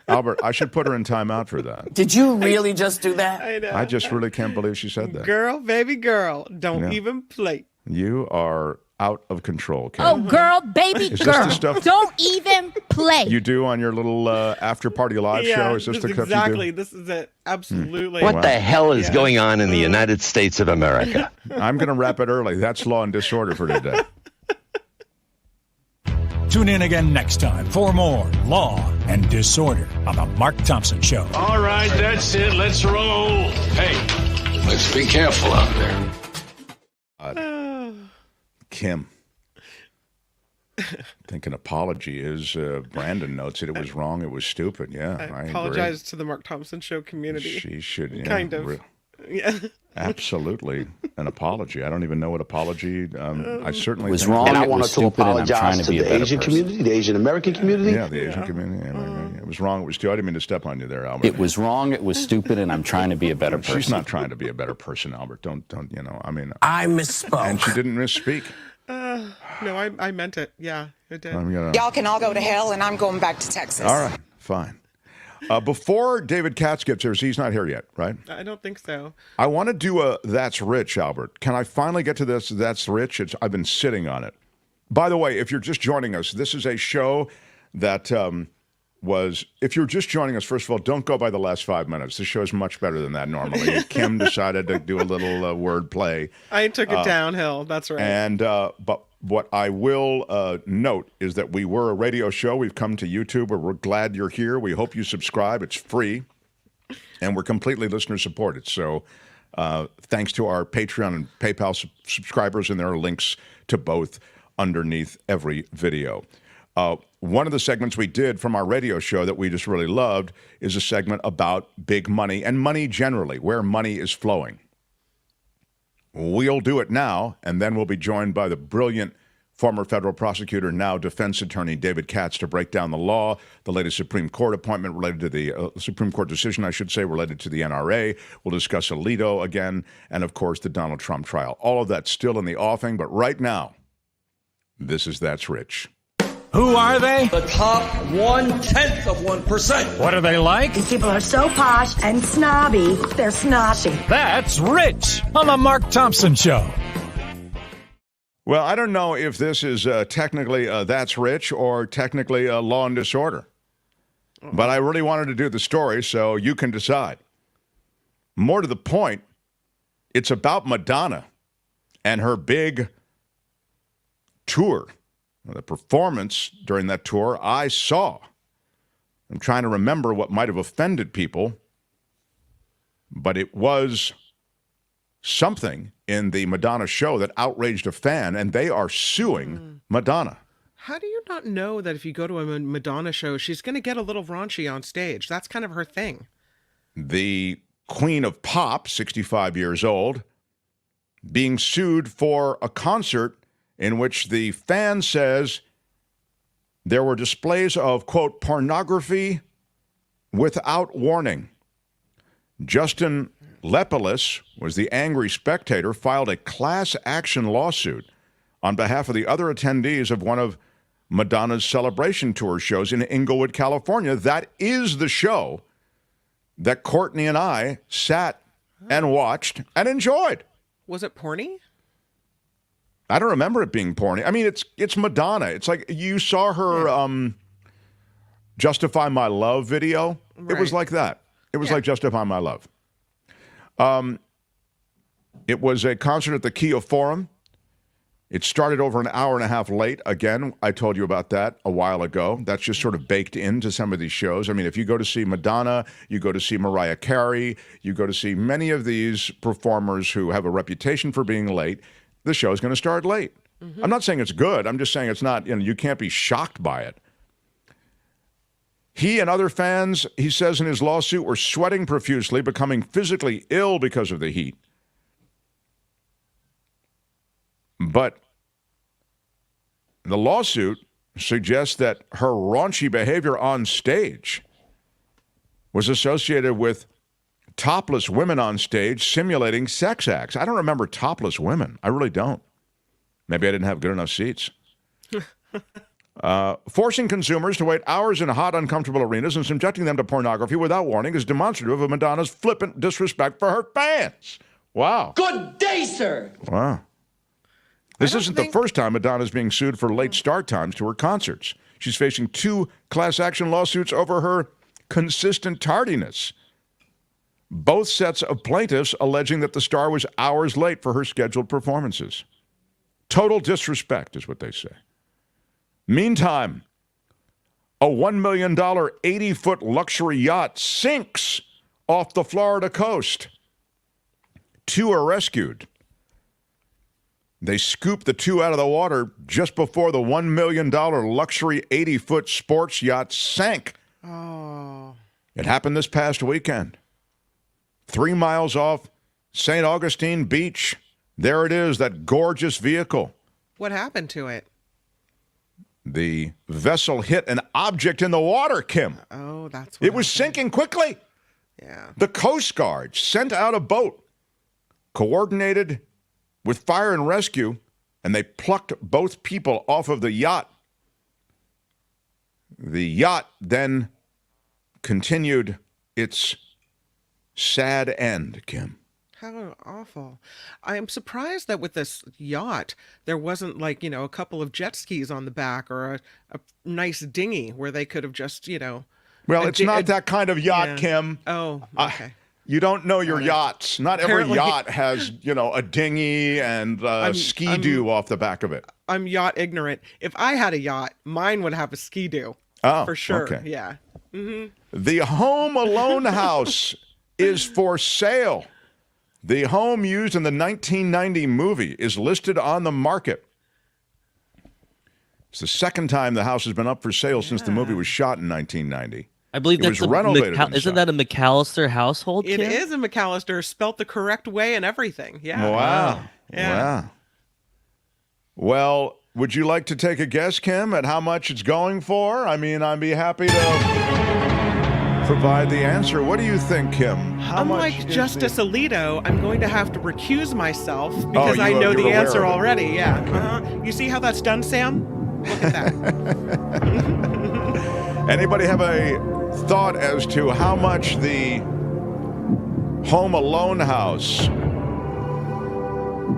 Albert, I should put her in timeout for that. Did you really just do that? I know. I just really can't believe she said that. Girl, baby girl, don't even play. You are out of control, Kim. Oh, girl, baby Is girl, this the stuff don't even play. you do on your little after-party live show? Is this the stuff exactly. you do? This is it. Absolutely. What the hell is going on in the United States of America? I'm going to wrap it early. That's Law and Disorder for today. Tune in again next time for more Law and Disorder on The Mark Thompson Show. All right, that's it. Let's roll. Hey, let's be careful out there. Kim. I think an apology is, Brandon notes it was wrong, it was stupid. Yeah, I apologize agree. to the Mark Thompson Show community. She should, yeah, kind of. Yeah. Absolutely an apology. I don't even know what apology. I certainly was think wrong. And I it wanted was to apologize to the Asian community, the Asian American community. Yeah, the Asian community. Yeah, it was wrong. It was stupid. I didn't mean to step on you there, Albert. It was wrong. It was stupid, and I'm trying to be a better person. She's not trying to be a better person, Albert. Don't. You know. I mean. I misspoke. And she didn't misspeak. No, I meant it. Yeah, it did. Y'all can all go to hell, and I'm going back to Texas. All right, fine. Before David Katz gets here, he's not here yet, right? I don't think so. I want to do a That's Rich, Albert. Can I finally get to this That's Rich? I've been sitting on it. By the way, if you're just joining us, this is a show that if you're just joining us, first of all, don't go by the last 5 minutes. The show is much better than that normally. Kim decided to do a little word play. I took it downhill. That's right. And but what I will note is that we were a radio show. We've come to YouTube, and we're glad you're here. We hope you subscribe. It's free, and we're completely listener supported. So thanks to our Patreon and PayPal subscribers, and there are links to both underneath every video. One of the segments we did from our radio show that we just really loved is a segment about big money and money generally, where money is flowing. We'll do it now, and then we'll be joined by the brilliant former federal prosecutor, now defense attorney, David Katz, to break down the law, the latest Supreme Court appointment related to the Supreme Court decision, I should say, related to the NRA. We'll discuss Alito again, and, of course, the Donald Trump trial. All of that's still in the offing, but right now, this is That's Rich. Who are they? The top 1/10 of 1%. What are they like? These people are so posh and snobby, they're snotty. That's Rich on The Mark Thompson Show. Well, I don't know if this is technically That's Rich or technically Law and Disorder. But I really wanted to do the story, so you can decide. More to the point, it's about Madonna and her big tour. The performance during that tour I saw. I'm trying to remember what might have offended people, but it was something in the Madonna show that outraged a fan, and they are suing Madonna. How do you not know that if you go to a Madonna show, she's going to get a little raunchy on stage? That's kind of her thing. The Queen of Pop, 65 years old, being sued for a concert in which the fan says there were displays of, quote, pornography without warning. Justin Lepolis was the angry spectator, filed a class action lawsuit on behalf of the other attendees of one of Madonna's Celebration Tour shows in Inglewood, California. That is the show that Courtney and I sat and watched and enjoyed. Was it porny? I don't remember it being porny. I mean, it's Madonna. It's like you saw her Justify My Love video. Right. It was like that. It was like Justify My Love. It was a concert at the Kia Forum. It started over an hour and a half late. Again, I told you about that a while ago. That's just sort of baked into some of these shows. I mean, if you go to see Madonna, you go to see Mariah Carey, you go to see many of these performers who have a reputation for being late, the show is going to start late. Mm-hmm. I'm not saying it's good. I'm just saying it's not, you can't be shocked by it. He and other fans, he says in his lawsuit, were sweating profusely, becoming physically ill because of the heat. But the lawsuit suggests that her raunchy behavior on stage was associated with topless women on stage simulating sex acts. I don't remember topless women. I really don't. Maybe I didn't have good enough seats. Forcing consumers to wait hours in hot, uncomfortable arenas and subjecting them to pornography without warning is demonstrative of Madonna's flippant disrespect for her fans. Wow. Good day, sir. Wow. This isn't the first time Madonna's being sued for late start times to her concerts. She's facing 2 class action lawsuits over her consistent tardiness. Both sets of plaintiffs alleging that the star was hours late for her scheduled performances. Total disrespect is what they say. Meantime, a $1 million 80-foot luxury yacht sinks off the Florida coast. 2 are rescued. They scooped the 2 out of the water just before the $1 million luxury 80-foot sports yacht sank. Oh. It happened this past weekend. 3 miles off St. Augustine Beach. There it is, that gorgeous vehicle. What happened to it? The vessel hit an object in the water, Kim. Oh, that's what it was sinking quickly. Yeah. The Coast Guard sent out a boat, coordinated with fire and rescue, and they plucked both people off of the yacht. The yacht then continued its sad end, Kim. How awful. I am surprised that with this yacht, there wasn't a couple of jet skis on the back or a nice dinghy where they could have just, Well, it's not that kind of yacht, yeah. Kim. Oh, okay. You don't know your yachts. Not every Apparently- yacht has, a dinghy and ski-doo off the back of it. I'm yacht ignorant. If I had a yacht, mine would have a ski-doo. Oh, for sure. okay. Yeah. Mm-hmm. The Home Alone house is for sale. The home used in the 1990 movie is listed on the market. It's the second time the house has been up for sale since the movie was shot in 1990. I believe it was renovated. Isn't that a McAllister household? It Kim? is a McAllister, spelt the correct way and everything. Yeah. Wow. Yeah. Wow. Well, would you like to take a guess, Kim, at how much it's going for? I mean, I'd be happy to provide the answer. What do you think, Kim? How Unlike much Justice Alito, I'm going to have to recuse myself because I know you're the aware answer of it. already. Yeah. Uh-huh. You see how that's done, Sam? Look at that. Anybody have a thought as to how much the Home Alone house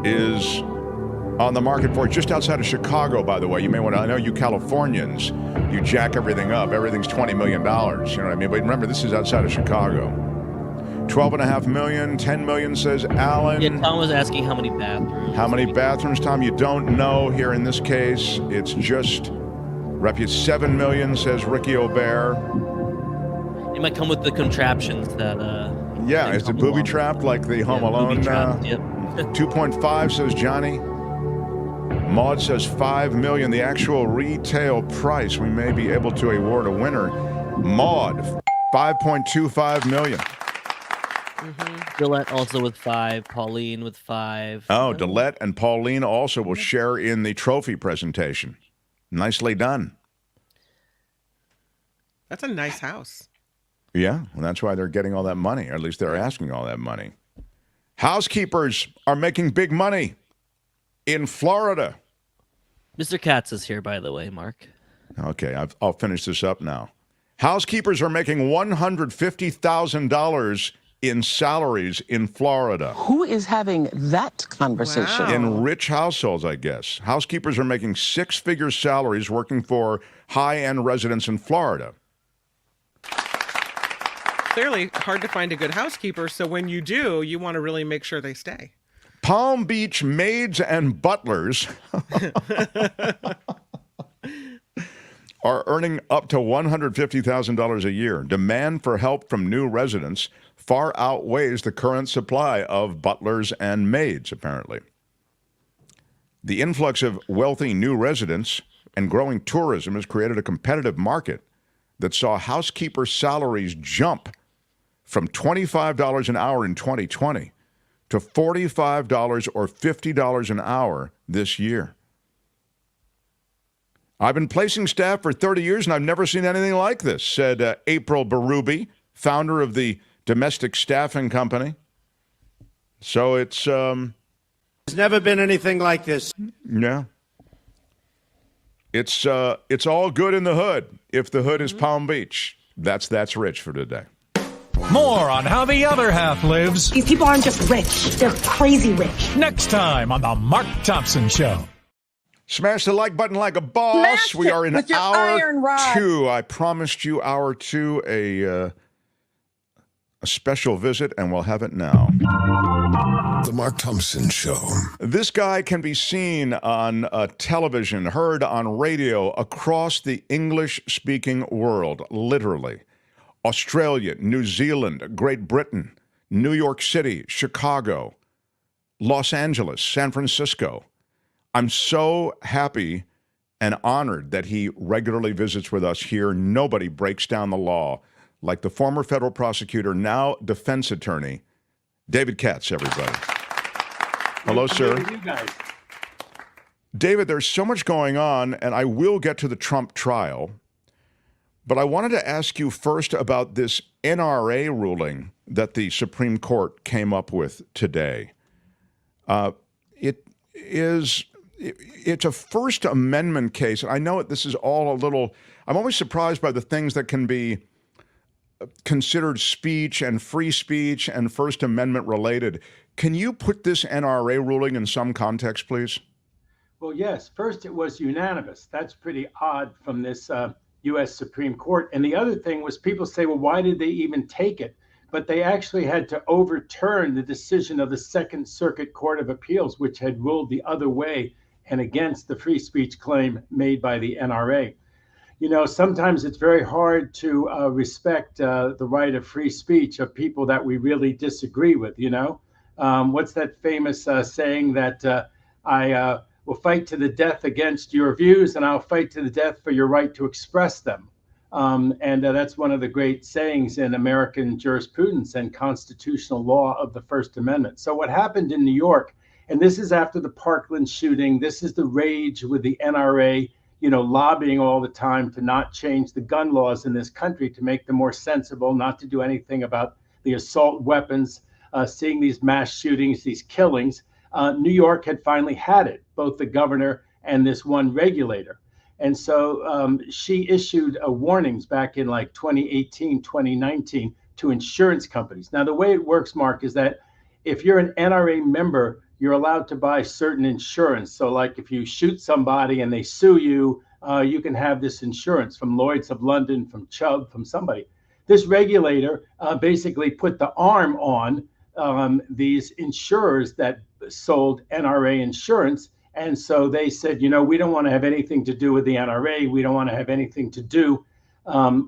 is on the market for? Just outside of Chicago, by the way. You may want to, I know you Californians, you jack everything up. Everything's $20 million. You know what I mean? But remember, this is outside of Chicago. $12.5 million, $10 million, says Alan. Yeah, Tom was asking how many bathrooms. How many bathrooms, Tom? You don't know here in this case. It's just $7 million, says Ricky Aubert. It might come with the contraptions that. Yeah, is it booby trapped like the Home Alone? Yep. 2.5, says Johnny. Maud says $5 million. The actual retail price, we may be able to award a winner. Maud, $5.25 million. Gillette also with 5. Pauline with 5. Oh, Dillette and Pauline also will share in the trophy presentation. Nicely done. That's a nice house. Yeah, and that's why they're getting all that money, or at least they're asking all that money. Housekeepers are making big money in Florida. Mr. Katz is here, by the way, Mark. Okay, I'll finish this up now. Housekeepers are making $150,000 in salaries in Florida. Who is having that conversation? Wow. In rich households, I guess. Housekeepers are making 6-figure salaries working for high-end residents in Florida. Clearly hard to find a good housekeeper, so when you do, you want to really make sure they stay. Palm Beach maids and butlers are earning up to $150,000 a year. Demand for help from new residents far outweighs the current supply of butlers and maids, apparently. The influx of wealthy new residents and growing tourism has created a competitive market that saw housekeeper salaries jump from $25 an hour in 2020 to $45 or $50 an hour this year. I've been placing staff for 30 years and I've never seen anything like this, said April Berube, founder of the domestic staffing company. So it's There's never been anything like this. Yeah. It's all good in the hood if the hood is Palm Beach. That's rich for today. More on how the other half lives. These people aren't just rich, they're crazy rich. Next time on The Mark Thompson Show. Smash the like button like a boss. Smash We are in with your hour iron rod. 2. I promised you hour 2, a special visit, and we'll have it now. The Mark Thompson Show. This guy can be seen on television, heard on radio across the English-speaking world, literally. Australia, New Zealand, Great Britain, New York City, Chicago, Los Angeles, San Francisco. I'm so happy and honored that he regularly visits with us here. Nobody breaks down the law like the former federal prosecutor, now defense attorney, David Katz, everybody. Hello, sir. David, there's so much going on, and I will get to the Trump trial, but I wanted to ask you first about this NRA ruling that the Supreme Court came up with today. It's a First Amendment case, and I know this is all a little, I'm always surprised by the things that can be considered speech and free speech and First Amendment related. Can you put this NRA ruling in some context, please? Well, yes. First, it was unanimous. That's pretty odd from this U.S. Supreme Court. And the other thing was people say, well, why did they even take it? But they actually had to overturn the decision of the Second Circuit Court of Appeals, which had ruled the other way and against the free speech claim made by the NRA. You know, sometimes it's very hard to respect the right of free speech of people that we really disagree with, you know? What's that famous saying that I will fight to the death against your views and I'll fight to the death for your right to express them. And that's one of the great sayings in American jurisprudence and constitutional law of the First Amendment. So what happened in New York, and this is after the Parkland shooting, this is the rage with the NRA, you know, lobbying all the time to not change the gun laws in this country, to make them more sensible, not to do anything about the assault weapons, seeing these mass shootings, these killings. New York had finally had it, both the governor and this one regulator. And so she issued warnings back in like 2018, 2019 to insurance companies. Now, the way it works, Mark, is that if you're an NRA member, you're allowed to buy certain insurance. So like if you shoot somebody and they sue you, you can have this insurance from Lloyd's of London, from Chubb, from somebody. This regulator basically put the arm on these insurers that sold NRA insurance. And so they said, you know, we don't want to have anything to do with the NRA. We don't want to have anything to do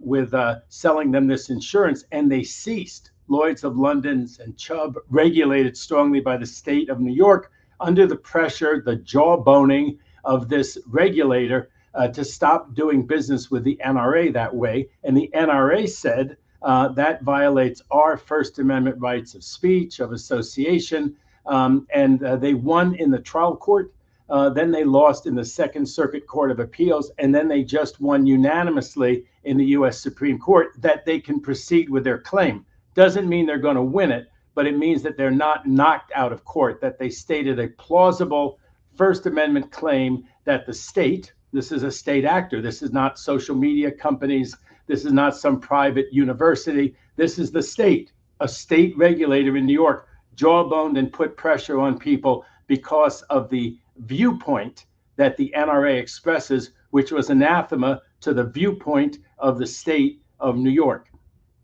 with selling them this insurance. And they ceased. Lloyd's of London's and Chubb, regulated strongly by the state of New York, under the pressure, the jawboning of this regulator to stop doing business with the NRA that way. And the NRA said that violates our First Amendment rights of speech, of association. And they won in the trial court. Then they lost in the Second Circuit Court of Appeals, and then they just won unanimously in the U.S. Supreme Court that they can proceed with their claim. Doesn't mean they're going to win it, but it means that they're not knocked out of court, that they stated a plausible First Amendment claim that the state, this is a state actor, this is not social media companies, this is not some private university, this is the state, a state regulator in New York, jawboned and put pressure on people because of the viewpoint that the NRA expresses, which was anathema to the viewpoint of the state of New York.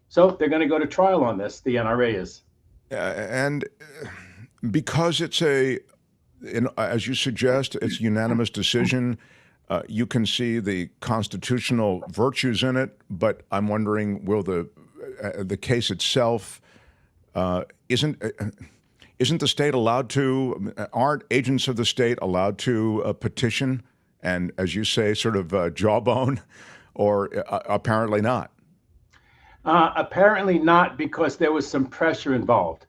So they're going to go to trial on this, the NRA is. And because it's as you suggest, it's a unanimous decision, you can see the constitutional virtues in it, but I'm wondering, will the case itself, isn't the state allowed to, aren't agents of the state allowed to petition and, as you say, sort of jawbone, or apparently not? Apparently not, because there was some pressure involved.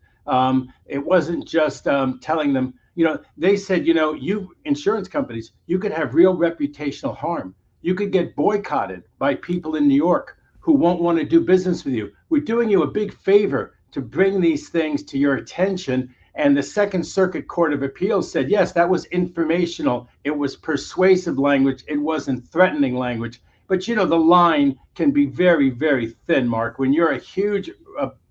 It wasn't just telling them, you know, they said, you know, you insurance companies, you could have real reputational harm. You could get boycotted by people in New York who won't want to do business with you. We're doing you a big favor to bring these things to your attention. And the Second Circuit Court of Appeals said, yes, that was informational. It was persuasive language. It wasn't threatening language. But, the line can be very, very thin, Mark. When you're a huge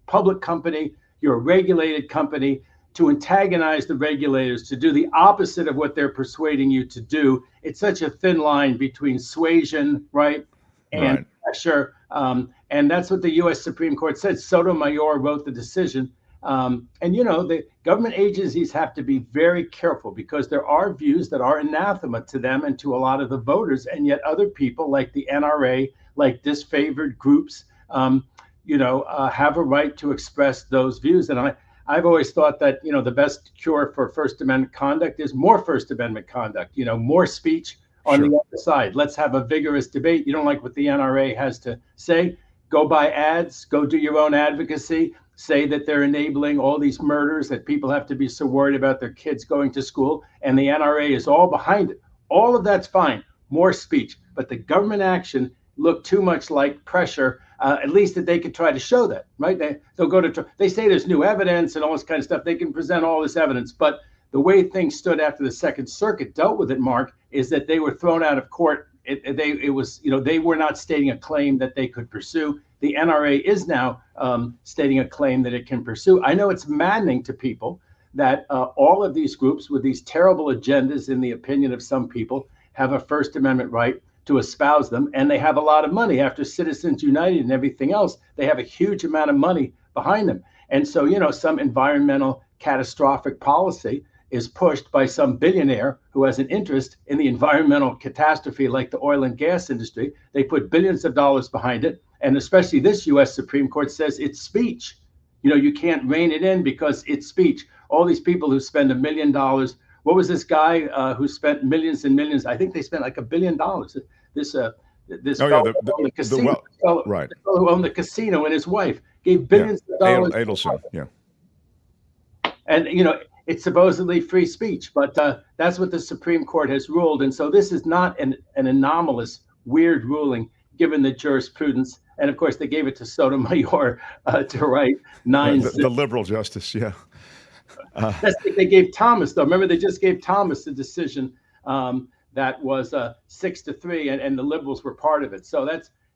public company, you're a regulated company, to antagonize the regulators, to do the opposite of what they're persuading you to do, it's such a thin line between suasion, right, and pressure. And that's what the U.S. Supreme Court said. Sotomayor wrote the decision. The government agencies have to be very careful because there are views that are anathema to them and to a lot of the voters, and yet other people like the NRA, like disfavored groups, have a right to express those views. And I've always thought that, the best cure for First Amendment conduct is more First Amendment conduct, more speech on the other side. Let's have a vigorous debate. You don't like what the NRA has to say? Go buy ads, go do your own advocacy. Say that they're enabling all these murders, that people have to be so worried about their kids going to school, and the NRA is all behind it. All of that's fine, more speech. But the government action looked too much like pressure, at least that they could try to show that, right? They'll go to, they say there's new evidence and all this kind of stuff. They can present all this evidence. But the way things stood after the Second Circuit dealt with it, Mark, is that they were thrown out of court. They were not stating a claim that they could pursue. The NRA is now stating a claim that it can pursue. I know it's maddening to people that all of these groups with these terrible agendas, in the opinion of some people, have a First Amendment right to espouse them, and they have a lot of money. After Citizens United and everything else, they have a huge amount of money behind them. And so, some environmental catastrophic policy is pushed by some billionaire who has an interest in the environmental catastrophe like the oil and gas industry. They put billions of dollars behind it. And especially this U.S. Supreme Court says it's speech. You can't rein it in because it's speech. All these people who spend $1 million. What was this guy who spent millions and millions? I think they spent like $1 billion. This fellow who owned the casino, the fellow who owned the casino, and his wife gave billions of dollars. Adelson, And it's supposedly free speech, but that's what the Supreme Court has ruled. And so this is not an anomalous, weird ruling, given the jurisprudence. And of course, they gave it to Sotomayor to write 9. The liberal justice, That's what they gave Thomas, though. Remember, they just gave Thomas the decision that was 6-3, and the liberals were part of it. So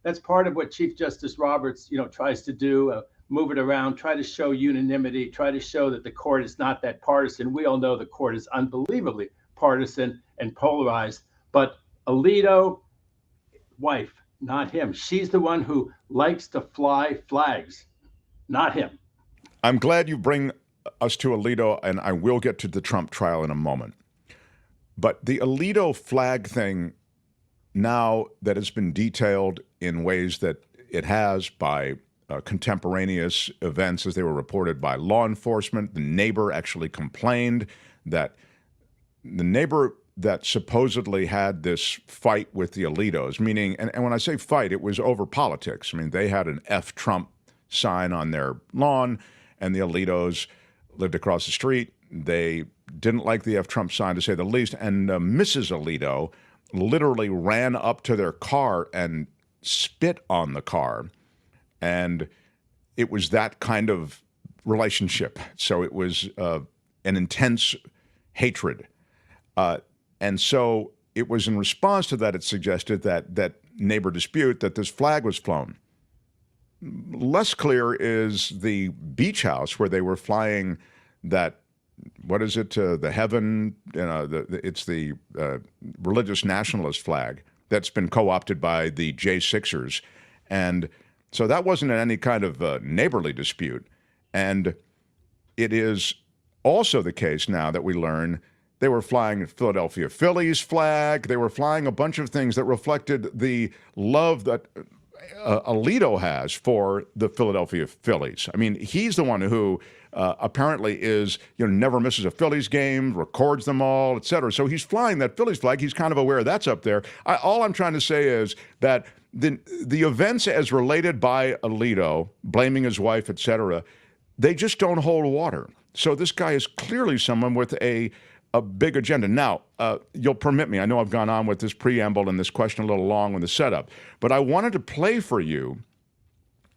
that's part of what Chief Justice Roberts, tries to do. Move it around, try to show unanimity, try to show that the court is not that partisan. We all know the court is unbelievably partisan and polarized. But Alito, wife, not him. She's the one who likes to fly flags, not him. I'm glad you bring us to Alito, and I will get to the Trump trial in a moment. But the Alito flag thing, now that it's been detailed in ways that it has by contemporaneous events as they were reported by law enforcement. The neighbor actually complained that the neighbor that supposedly had this fight with the Alitos, meaning, and when I say fight, it was over politics. I mean, they had an F Trump sign on their lawn, and the Alitos lived across the street. They didn't like the F Trump sign, to say the least, and Mrs. Alito literally ran up to their car and spit on the car. And it was that kind of relationship. So it was an intense hatred. And so it was in response to that, it suggested that neighbor dispute that this flag was flown. Less clear is the beach house where they were flying that, what is it, the heaven, it's the religious nationalist flag that's been co-opted by the J6ers. And so that wasn't any kind of neighborly dispute. And it is also the case now that we learn they were flying Philadelphia Phillies flag. They were flying a bunch of things that reflected the love that Alito has for the Philadelphia Phillies. I mean, he's the one who apparently is, never misses a Phillies game, records them all, et cetera. So he's flying that Phillies flag. He's kind of aware that's up there. All I'm trying to say is that the events as related by Alito, blaming his wife, et cetera, they just don't hold water. So this guy is clearly someone with a big agenda. Now, you'll permit me, I know I've gone on with this preamble and this question a little long with the setup, but I wanted to play for you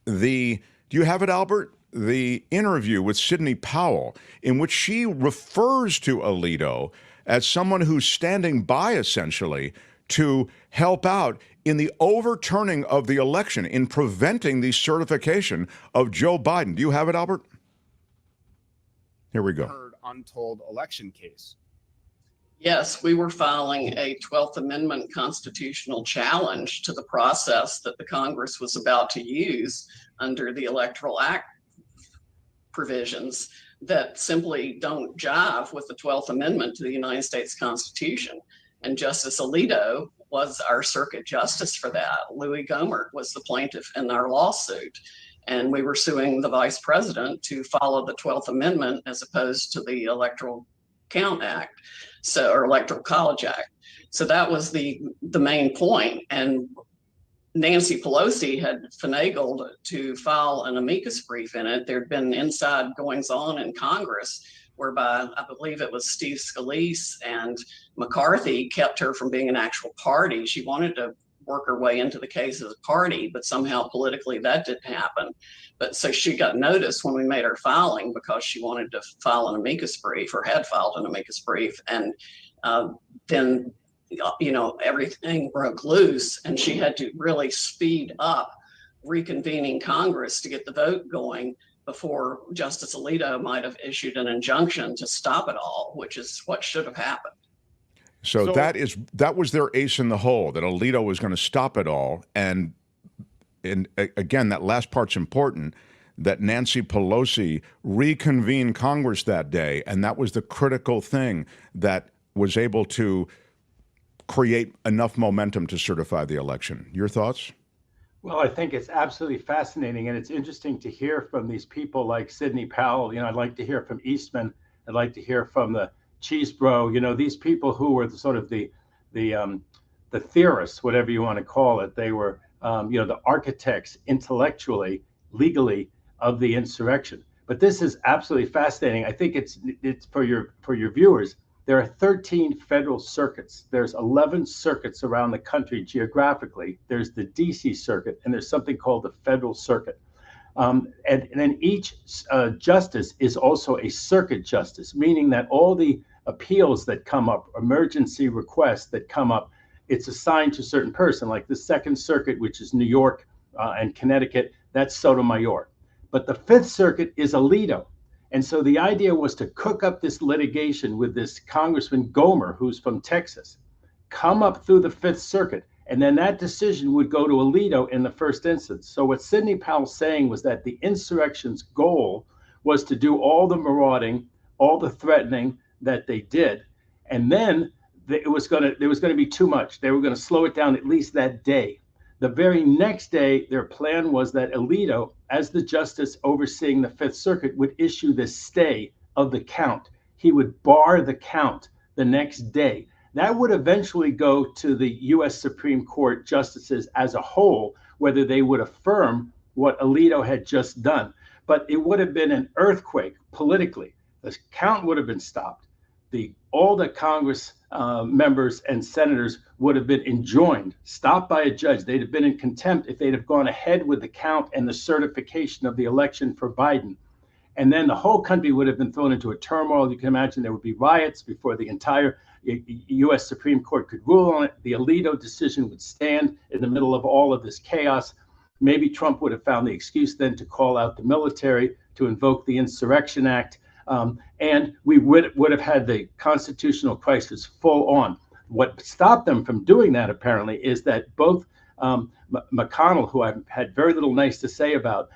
do you have it, Albert? the interview with Sidney Powell, in which she refers to Alito as someone who's standing by, essentially, to help out in the overturning of the election, in preventing the certification of Joe Biden. Do you have it, Albert? Here we go. Heard untold election case. Yes, we were filing a 12th Amendment constitutional challenge to the process that the Congress was about to use under the Electoral Act provisions that simply don't jive with the 12th Amendment to the United States Constitution. And Justice Alito was our circuit justice for that. Louis Gohmert was the plaintiff in our lawsuit. And we were suing the vice president to follow the 12th Amendment as opposed to the Electoral Count Act, or Electoral College Act. So that was the main point. And Nancy Pelosi had finagled to file an amicus brief in it. There'd been inside goings on in Congress whereby I believe it was Steve Scalise and McCarthy kept her from being an actual party. She wanted to work her way into the case as a party, but somehow politically that didn't happen. But so she got noticed when we made her filing because she wanted to file an amicus brief, or had filed an amicus brief. And then, everything broke loose and she had to really speed up reconvening Congress to get the vote going before Justice Alito might have issued an injunction to stop it all, which is what should have happened. So that was their ace in the hole, that Alito was going to stop it all. And again, that last part's important, that Nancy Pelosi reconvened Congress that day, and that was the critical thing that was able to create enough momentum to certify the election. Your thoughts? Well, I think it's absolutely fascinating, and it's interesting to hear from these people like Sidney Powell. I'd like to hear from Eastman. I'd like to hear from the Cheese Bro. These people who were sort of the theorists, whatever you want to call it. They were, the architects intellectually, legally of the insurrection. But this is absolutely fascinating. I think it's for your viewers. There are 13 federal circuits. There's 11 circuits around the country geographically. There's the DC circuit, and there's something called the federal circuit. And then each justice is also a circuit justice, meaning that all the appeals that come up, emergency requests that come up, it's assigned to a certain person, like the Second Circuit, which is New York and Connecticut, that's Sotomayor. But the Fifth Circuit is Alito. And so the idea was to cook up this litigation with this Congressman Gohmert, who's from Texas, come up through the Fifth Circuit, and then that decision would go to Alito in the first instance. So what Sidney Powell's saying was that the insurrection's goal was to do all the marauding, all the threatening that they did, and then there was going to be too much. They were going to slow it down at least that day. The very next day, their plan was that Alito, as the justice overseeing the Fifth Circuit, would issue this stay of the count. He would bar the count the next day. That would eventually go to the U.S. Supreme Court justices as a whole, whether they would affirm what Alito had just done. But it would have been an earthquake politically. The count would have been stopped. All the Congress members and senators would have been enjoined, stopped by a judge. They'd have been in contempt if they'd have gone ahead with the count and the certification of the election for Biden. And then the whole country would have been thrown into a turmoil. You can imagine there would be riots before the entire U.S. Supreme Court could rule on it. The Alito decision would stand in the middle of all of this chaos. Maybe Trump would have found the excuse then to call out the military, to invoke the Insurrection Act. And we would have had the constitutional crisis full on. What stopped them from doing that, apparently, is that both McConnell, who I've had very little nice to say about,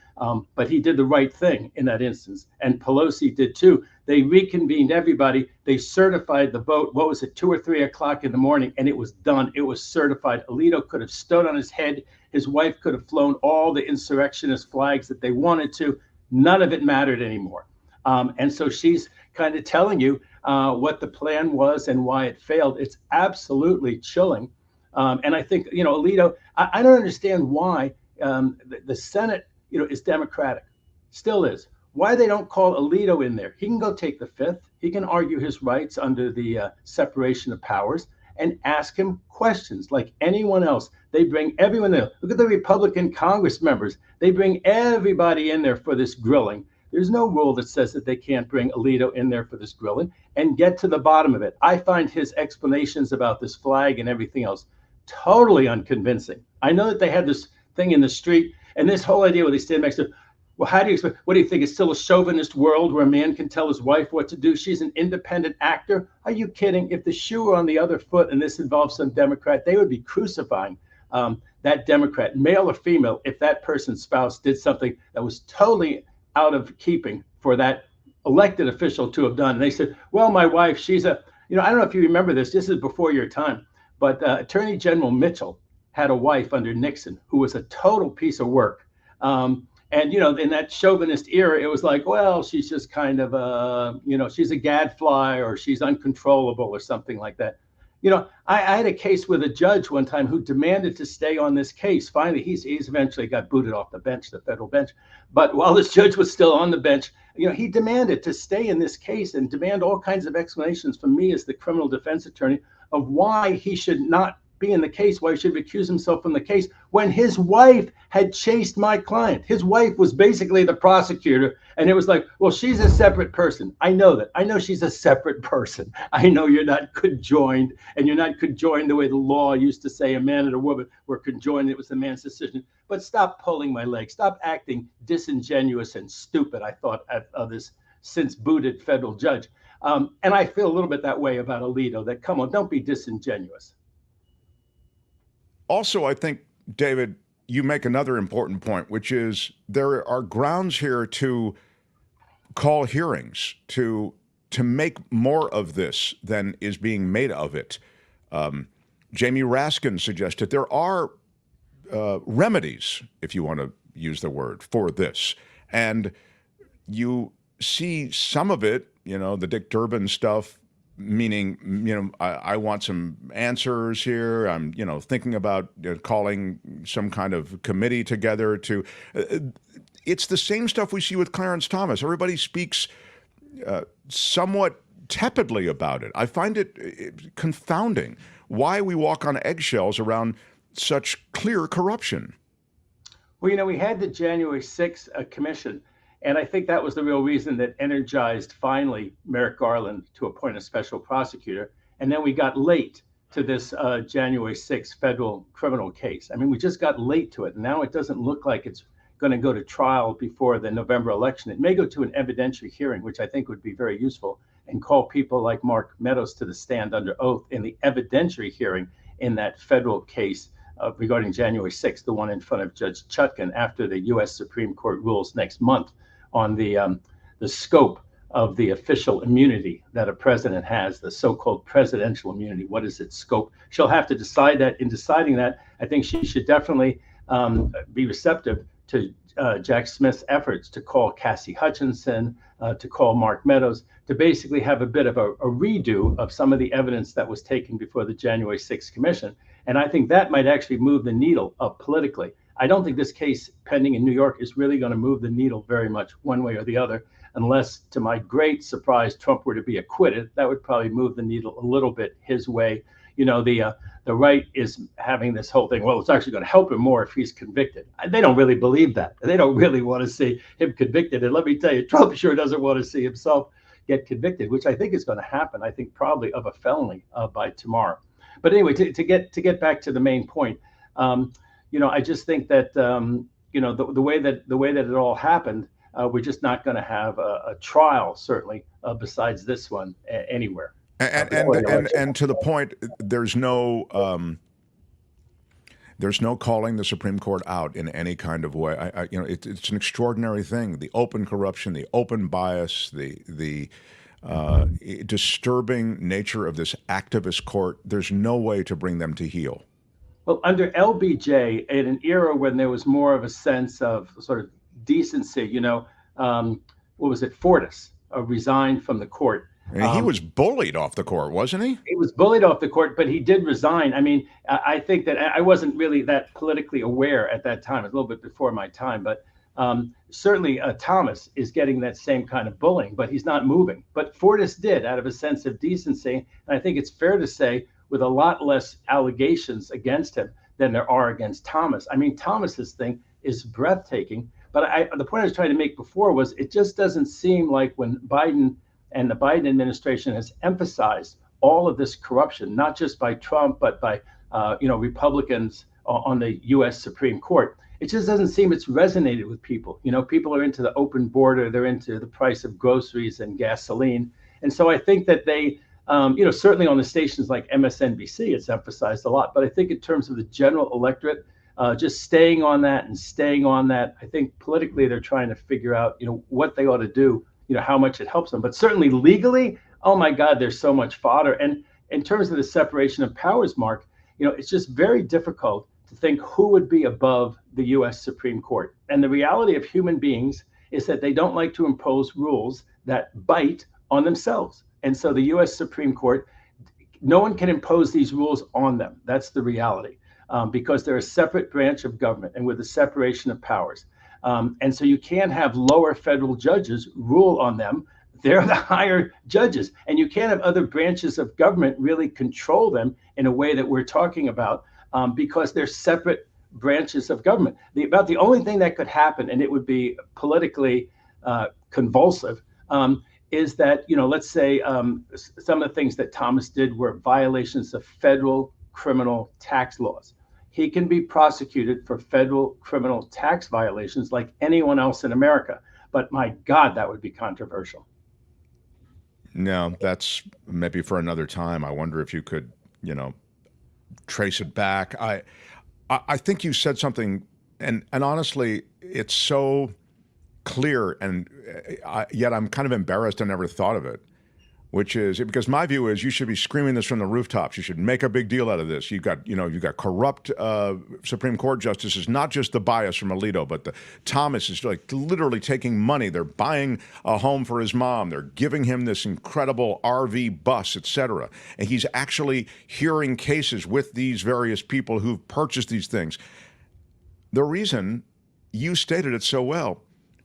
but he did the right thing in that instance, and Pelosi did too. They reconvened everybody. They certified the vote. What was it, 2 or 3 o'clock in the morning, and it was done. It was certified. Alito could have stood on his head. His wife could have flown all the insurrectionist flags that they wanted to. None of it mattered anymore. And so she's kind of telling you what the plan was and why it failed. It's absolutely chilling. And I think, Alito, I don't understand why the Senate, is Democratic, still is. Why they don't call Alito in there. He can go take the Fifth. He can argue his rights under the separation of powers. and ask him questions like anyone else. They bring everyone there. Look at the Republican Congress members. They bring everybody in there for this grilling. There's no rule that says that they can't bring Alito in there for this grilling and get to the bottom of it. I find his explanations about this flag and everything else totally unconvincing. I know that they had this thing in the street and this whole idea where they stand next to, well, how do you expect, what do you think? It's still a chauvinist world where a man can tell his wife what to do. She's an independent actor. Are you kidding? If the shoe were on the other foot and this involves some Democrat, they would be crucifying that Democrat, male or female, if that person's spouse did something that was totally out of keeping for that elected official to have done. And they said, well, my wife, she's a, I don't know if you remember this, this is before your time, but Attorney General Mitchell had a wife under Nixon who was a total piece of work. And, in that chauvinist era, it was like, well, she's just kind of, she's a gadfly or she's uncontrollable or something like that. I had a case with a judge one time who demanded to stay on this case. Finally, he's eventually got booted off the bench, the federal bench. But while this judge was still on the bench, he demanded to stay in this case and demand all kinds of explanations from me as the criminal defense attorney of why he should not be in the case, why he should recuse himself from the case when his wife had chased my client. His wife was basically the prosecutor. And it was like, well, she's a separate person. I know that. I know she's a separate person. I know you're not conjoined, and you're not conjoined the way the law used to say a man and a woman were conjoined. It was the man's decision. But stop pulling my leg. Stop acting disingenuous and stupid, I thought, of this since booted federal judge. And I feel a little bit that way about Alito, that, come on, don't be disingenuous. Also, I think, David, you make another important point, which is there are grounds here to call hearings, to make more of this than is being made of it. Jamie Raskin suggested there are remedies, if you want to use the word, for this. And you see some of it, the Dick Durbin stuff, meaning, I want some answers here. I'm, thinking about calling some kind of committee together to, it's the same stuff we see with Clarence Thomas. Everybody speaks somewhat tepidly about it. I find it confounding why we walk on eggshells around such clear corruption. Well, we had the January 6th commission. And I think that was the real reason that energized finally Merrick Garland to appoint a special prosecutor. And then we got late to this January 6th federal criminal case. I mean, we just got late to it. And now it doesn't look like it's going to go to trial before the November election. It may go to an evidentiary hearing, which I think would be very useful, and call people like Mark Meadows to the stand under oath in the evidentiary hearing in that federal case regarding January 6th, the one in front of Judge Chutkan, after the U.S. Supreme Court rules next month on the scope of the official immunity that a president has, the so-called presidential immunity. What is its scope? She'll have to decide that. In deciding that, I think she should definitely be receptive to Jack Smith's efforts to call Cassie Hutchinson, to call Mark Meadows, to basically have a bit of a redo of some of the evidence that was taken before the January 6th Commission. And I think that might actually move the needle up politically. I don't think this case pending in New York is really going to move the needle very much one way or the other, unless, to my great surprise, Trump were to be acquitted. That would probably move the needle a little bit his way. The right is having this whole thing, well, it's actually going to help him more if he's convicted. They don't really believe that. They don't really want to see him convicted. And let me tell you, Trump sure doesn't want to see himself get convicted, which I think is going to happen. I think probably of a felony by tomorrow. But anyway, to get back to the main point, I just think that the way that it all happened, we're just not going to have a trial, certainly, besides this one anywhere. And to the point, there's no calling the Supreme Court out in any kind of way. It's an extraordinary thing. The open corruption, the open bias, the disturbing nature of this activist court. There's no way to bring them to heel. Well, under LBJ, in an era when there was more of a sense of sort of decency, what was it? Fortas resigned from the court. And he was bullied off the court, wasn't he? He was bullied off the court, but he did resign. I mean, I think that I wasn't really that politically aware at that time. It was a little bit before my time, but certainly Thomas is getting that same kind of bullying, but he's not moving. But Fortas did, out of a sense of decency. And I think it's fair to say with a lot less allegations against him than there are against Thomas. I mean, Thomas's thing is breathtaking. But the point I was trying to make before was it just doesn't seem like when Biden and the Biden administration has emphasized all of this corruption, not just by Trump, but by Republicans on the U.S. Supreme Court, it just doesn't seem it's resonated with people. People are into the open border, they're into the price of groceries and gasoline. And so I think that they, certainly on the stations like MSNBC, it's emphasized a lot. But I think in terms of the general electorate, just staying on that, I think politically they're trying to figure out, what they ought to do, how much it helps them. But certainly legally, oh my God, there's so much fodder. And in terms of the separation of powers, Mark, it's just very difficult to think who would be above the U.S. Supreme Court. And the reality of human beings is that they don't like to impose rules that bite on themselves. And so the U.S. Supreme Court, no one can impose these rules on them. That's the reality, because they're a separate branch of government and with a separation of powers. And so you can't have lower federal judges rule on them. They're the higher judges. And you can't have other branches of government really control them in a way that we're talking about, because they're separate branches of government. About the only thing that could happen, and it would be politically convulsive, is that, let's say some of the things that Thomas did were violations of federal criminal tax laws. He can be prosecuted for federal criminal tax violations like anyone else in America. But my God, that would be controversial. No, that's maybe for another time. I wonder if you could, trace it back. I think you said something, and honestly, it's so clear, and yet I'm kind of embarrassed I never thought of it, which is because my view is you should be screaming this from the rooftops. You should make a big deal out of this. You've got corrupt Supreme Court justices, not just the bias from Alito, but the Thomas is like literally taking money. They're buying a home for his mom. They're giving him this incredible RV bus, etc. And he's actually hearing cases with these various people who've purchased these things. The reason, you stated it so well,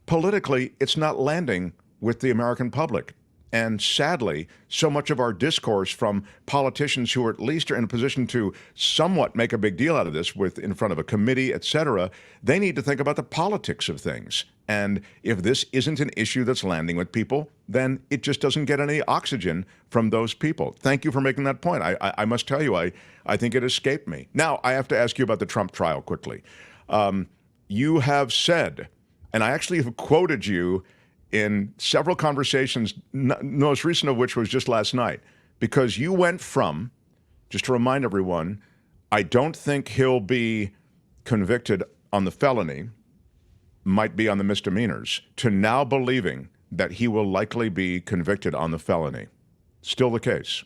politically, it's not landing with the American public. And sadly, so much of our discourse from politicians who are at least are in a position to somewhat make a big deal out of this in front of a committee, et cetera, they need to think about the politics of things. And if this isn't an issue that's landing with people, then it just doesn't get any oxygen from those people. Thank you for making that point. I must tell you, I think it escaped me. Now, I have to ask you about the Trump trial quickly. You have said, and I actually have quoted you in several conversations, most recent of which was just last night, because you went from, just to remind everyone, I don't think he'll be convicted on the felony, might be on the misdemeanors, to now believing that he will likely be convicted on the felony. Still the case?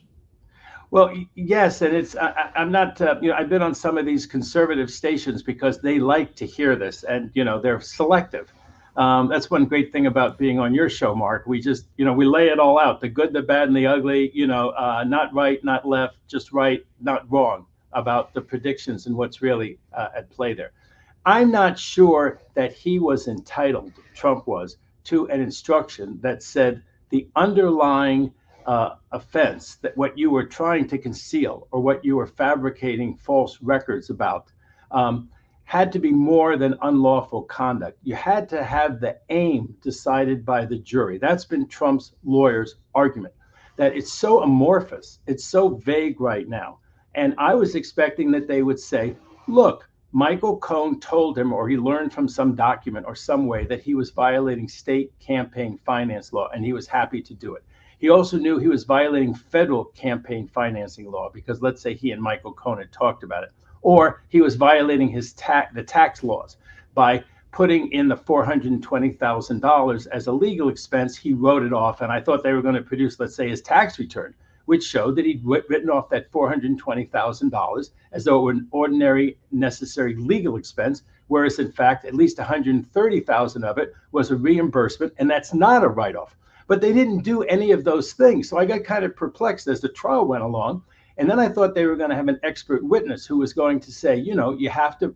Well, yes, and I'm not, I've been on some of these conservative stations because they like to hear this, and, they're selective. That's one great thing about being on your show, Mark. We just, we lay it all out, the good, the bad, and the ugly, not right, not left, just right, not wrong about the predictions and what's really at play there. I'm not sure that he was entitled, Trump was, to an instruction that said the underlying offense, that what you were trying to conceal or what you were fabricating false records about, had to be more than unlawful conduct. You had to have the aim decided by the jury. That's been Trump's lawyer's argument, that it's so amorphous, it's so vague right now. And I was expecting that they would say, look, Michael Cohen told him, or he learned from some document or some way, that he was violating state campaign finance law, and he was happy to do it. He also knew he was violating federal campaign financing law, because let's say he and Michael Cohen had talked about it. Or he was violating the tax laws by putting in the $420,000 as a legal expense. He wrote it off, and I thought they were going to produce, let's say, his tax return, which showed that he'd written off that $420,000 as though it were an ordinary necessary legal expense, whereas in fact, at least $130,000 of it was a reimbursement, and that's not a write-off. But they didn't do any of those things. So I got kind of perplexed as the trial went along. And then I thought they were going to have an expert witness who was going to say, you have to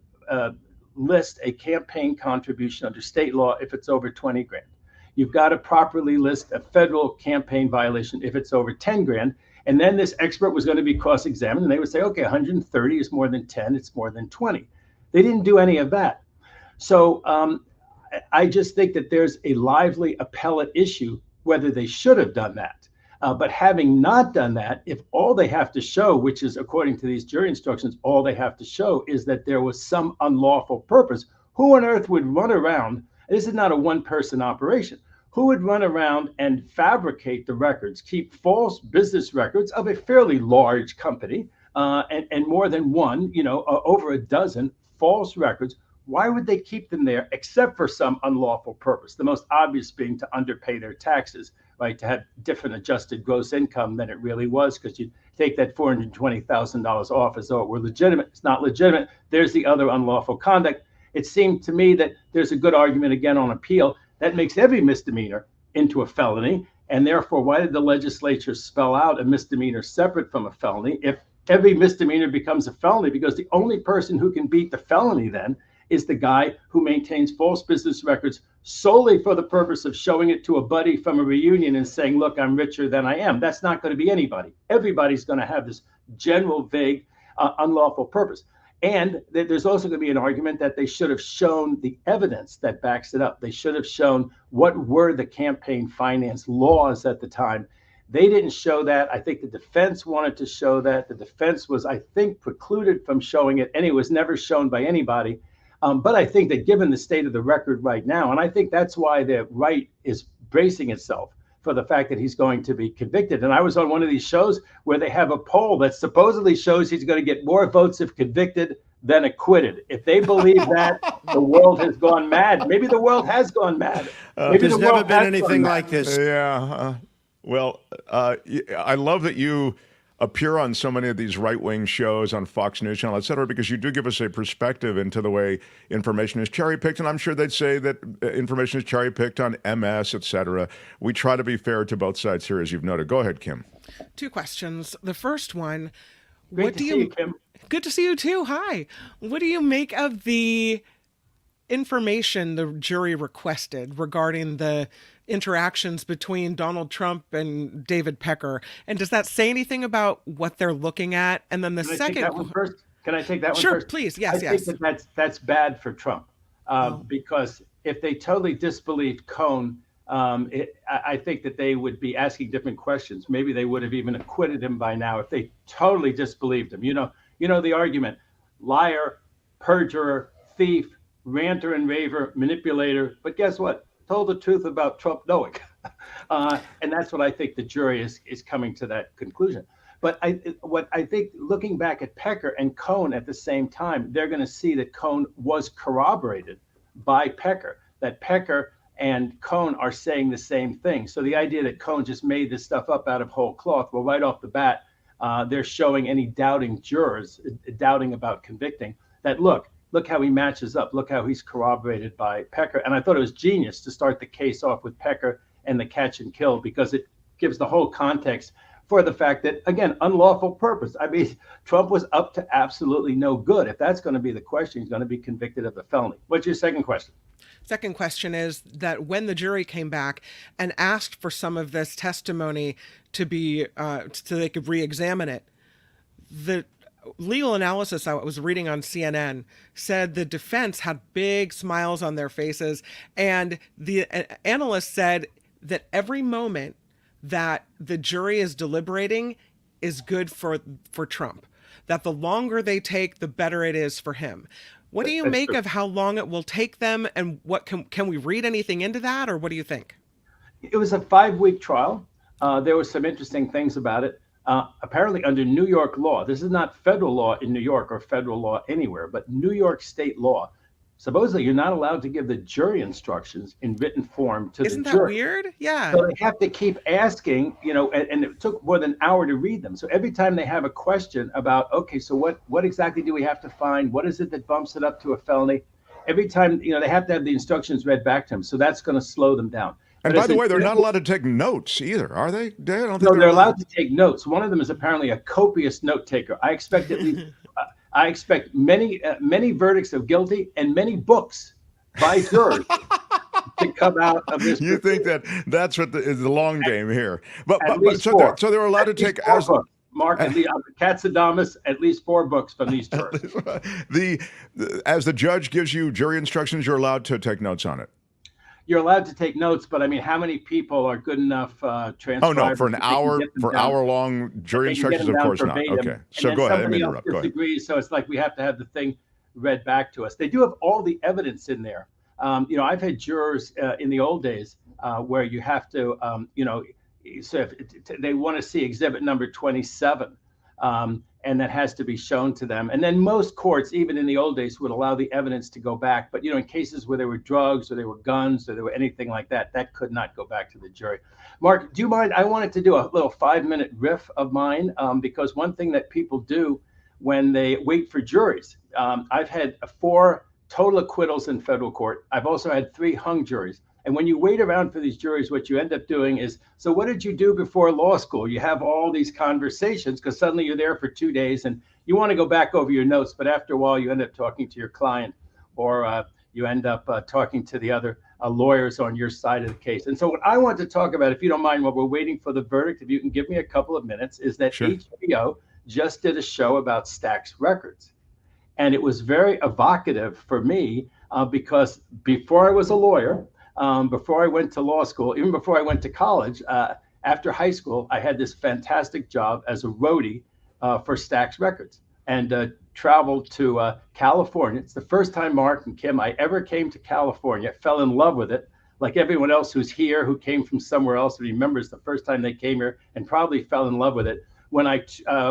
list a campaign contribution under state law if it's over 20 grand. You've got to properly list a federal campaign violation if it's over 10 grand. And then this expert was going to be cross-examined, and they would say, okay, 130 is more than 10, it's more than 20. They didn't do any of that. So I just think that there's a lively appellate issue whether they should have done that. But having not done that, if all they have to show, which is according to these jury instructions, all they have to show is that there was some unlawful purpose, who on earth would run around? This is not a one-person operation. Who would run around and fabricate the records, keep false business records of a fairly large company, and more than one, over a dozen false records? Why would they keep them there except for some unlawful purpose? The most obvious being to underpay their taxes, right? To have different adjusted gross income than it really was, because you take that $420,000 off as though it were legitimate. It's not legitimate. There's the other unlawful conduct. It seemed to me that there's a good argument again on appeal that makes every misdemeanor into a felony. And therefore, why did the legislature spell out a misdemeanor separate from a felony if every misdemeanor becomes a felony? Because the only person who can beat the felony then is the guy who maintains false business records solely for the purpose of showing it to a buddy from a reunion and saying, look, I'm richer than I am. That's not going to be anybody. Everybody's going to have this general, vague, unlawful purpose. And there's also going to be an argument that they should have shown the evidence that backs it up. They should have shown what were the campaign finance laws at the time. They didn't show that. I think the defense wanted to show that. The defense was, I think, precluded from showing it, and it was never shown by anybody. But I think that given the state of the record right now, and I think that's why the right is bracing itself for the fact that he's going to be convicted. And I was on one of these shows where they have a poll that supposedly shows he's going to get more votes if convicted than acquitted. If they believe that, the world has gone mad. Maybe the world has gone mad. Maybe there's never been anything like this. Yeah. Well, I love that you appear on so many of these right-wing shows on Fox News Channel, et cetera, because you do give us a perspective into the way information is cherry-picked, and I'm sure they'd say that information is cherry-picked on MS, et cetera. We try to be fair to both sides here, as you've noted. Go ahead, Kim. 2 questions. The first one, Great to see you, Kim. Good to see you too. Hi. What do you make of the information the jury requested regarding the interactions between Donald Trump and David Pecker? And does that say anything about what they're looking at? And then the second... Take that one first? Can I take that one first? Sure, please. Yes, I think that's bad for Trump. Because if they totally disbelieved Cohn, I think that they would be asking different questions. Maybe they would have even acquitted him by now if they totally disbelieved him. You know the argument: liar, perjurer, thief, ranter and raver, manipulator. But guess what? Told the truth about Trump knowing. And that's what I think the jury is coming to that conclusion. But what I think, looking back at Pecker and Cohn at the same time, they're going to see that Cohn was corroborated by Pecker, that Pecker and Cohn are saying the same thing. So the idea that Cohn just made this stuff up out of whole cloth, well, right off the bat, they're showing any doubting jurors, doubting about convicting, that look how he matches up. Look how he's corroborated by Pecker. And I thought it was genius to start the case off with Pecker and the catch and kill, because it gives the whole context for the fact that, again, unlawful purpose. I mean, Trump was up to absolutely no good. If that's going to be the question, he's going to be convicted of a felony. What's your second question? Second question is that when the jury came back and asked for some of this testimony to be, so they could re-examine it, the legal analysis I was reading on CNN said the defense had big smiles on their faces, and the analyst said that every moment that the jury is deliberating is good for Trump, that the longer they take, the better it is for him. What do you make of how long it will take them, and what can we read anything into that, or what do you think? It was a 5-week trial. There were some interesting things about it. Apparently under New York law, this is not federal law in New York or federal law anywhere, but New York state law, supposedly you're not allowed to give the jury instructions in written form to the jury. Isn't that weird? Yeah. So they have to keep asking, and it took more than an hour to read them. So every time they have a question about, okay, so what exactly do we have to find? What is it that bumps it up to a felony? Every time, they have to have the instructions read back to them. So that's going to slow them down. And by the way, they're not allowed to take notes either, are they? No, they're allowed to take notes. One of them is apparently a copious note taker. I expect at least, I expect many verdicts of guilty and many books by jurors to come out of this. You think that's what is the long game here? But four. so they're allowed to take as books. Mark, at least Katz, at least 4 books from these jurors. As the judge gives you jury instructions, you're allowed to take notes on it. You're allowed to take notes, but I mean, how many people are good enough transcribers? Oh no, for an hour-long jury instructions, of course not. Okay, so go ahead. Somebody else disagrees, so it's like we have to have the thing read back to us. They do have all the evidence in there. I've had jurors in the old days where you have to, so if they want to see exhibit number 27, and that has to be shown to them. And then most courts, even in the old days, would allow the evidence to go back. But, in cases where there were drugs or there were guns or there were anything like that, that could not go back to the jury. Mark, do you mind? I wanted to do a little 5-minute riff of mine because one thing that people do when they wait for juries, I've had 4 total acquittals in federal court. I've also had 3 hung juries. And when you wait around for these juries, what you end up doing is, so what did you do before law school? You have all these conversations because suddenly you're there for 2 days and you want to go back over your notes. But after a while, you end up talking to your client or you end up talking to the other lawyers on your side of the case. And so what I want to talk about, if you don't mind, while we're waiting for the verdict, if you can give me a couple of minutes, is that Sure. HBO just did a show about Stax Records. And it was very evocative for me because before I was a lawyer, before I went to law school, even before I went to college, after high school, I had this fantastic job as a roadie for Stax Records and traveled to California. It's the first time, Mark and Kim, I ever came to California, fell in love with it. Like everyone else who's here, who came from somewhere else, remembers the first time they came here and probably fell in love with it when I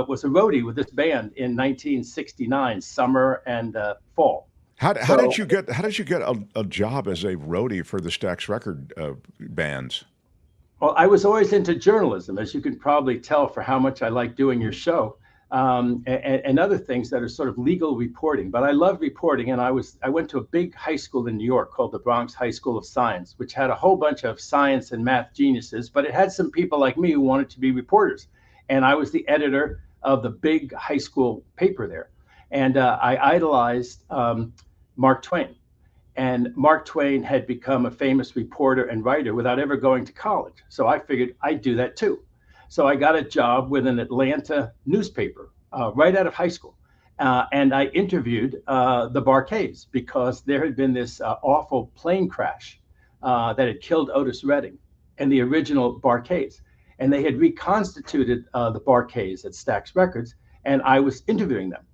was a roadie with this band in 1969, summer and fall. How did you get a job as a roadie for the Stax record bands? Well, I was always into journalism, as you can probably tell for how much I like doing your show, and other things that are sort of legal reporting. But I love reporting, and I went to a big high school in New York called the Bronx High School of Science, which had a whole bunch of science and math geniuses, but it had some people like me who wanted to be reporters. And I was the editor of the big high school paper there. And I idolized Mark Twain. And Mark Twain had become a famous reporter and writer without ever going to college. So I figured I'd do that too. So I got a job with an Atlanta newspaper right out of high school. And I interviewed the Barkays because there had been this awful plane crash that had killed Otis Redding and the original Barkays. And they had reconstituted the Barkays at Stax Records, and I was interviewing them.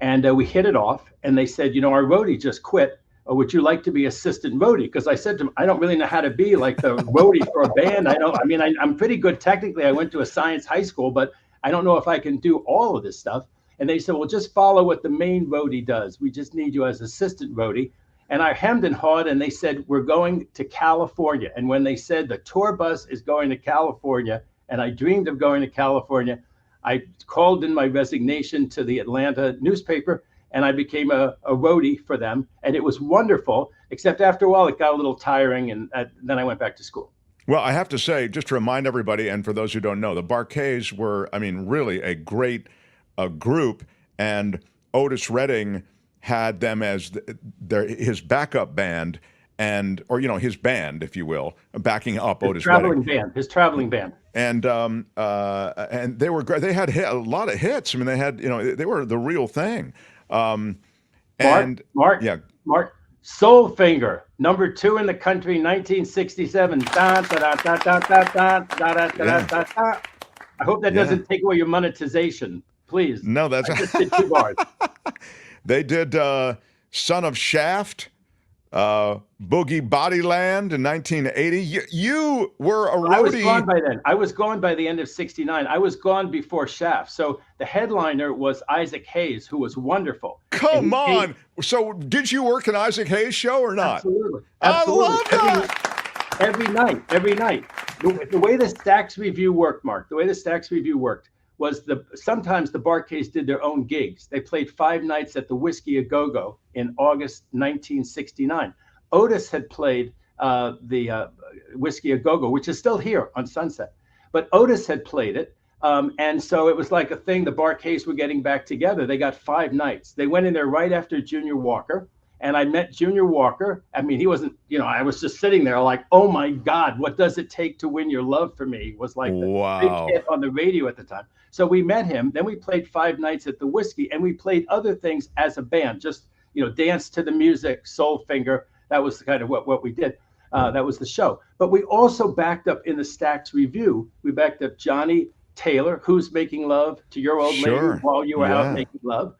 And we hit it off, and they said, our roadie just quit. Would you like to be assistant roadie? Because I said to them, I don't really know how to be like the roadie for a band. I'm pretty good technically. I went to a science high school, but I don't know if I can do all of this stuff. And they said, well, just follow what the main roadie does. We just need you as assistant roadie. And I hemmed and hawed, and they said, we're going to California. And when they said the tour bus is going to California, and I dreamed of going to California, I called in my resignation to the Atlanta newspaper, and I became a roadie for them. And it was wonderful, except after a while, it got a little tiring, and then I went back to school. Well, I have to say, just to remind everybody, and for those who don't know, the Barkays were, really a great group, and Otis Redding had them as his backup band, or his band, if you will, backing up Otis Redding. His traveling band. And they were great. They had a lot of hits. They had, they were the real thing. Mark, Soulfinger, number 2 in the country, 1967. I hope that doesn't take away your monetization, please. No, that's I just did 2 bars. They did Son of Shaft, Boogie Bodyland in 1980. You were a roadie. I was gone by then. I was gone by the end of 69. I was gone before Shaft. So the headliner was Isaac Hayes, who was wonderful. Come on. So did you work an Isaac Hayes show or not? Absolutely. I love that. Every night. The way the Stax Review worked, Mark, was sometimes the Barkays did their own gigs. They played 5 nights at the Whiskey A Go-Go in August 1969. Otis had played the Whiskey A Go-Go, which is still here on Sunset. But Otis had played it. And so it was like a thing. The Barkays were getting back together. They got 5 nights. They went in there right after Junior Walker. And I met Junior Walker. I mean, he wasn't, I was just sitting there like, oh my God, what does it take to win your love for me? Was like the big hit on the radio at the time. So we met him. Then we played 5 nights at the Whiskey, and we played other things as a band, just, dance to the music, Soul Finger. That was kind of what we did. That was the show. But we also backed up in the Stax Review. We backed up Johnny Taylor, Who's Making Love to Your Old Lady While You Were Out Making Love.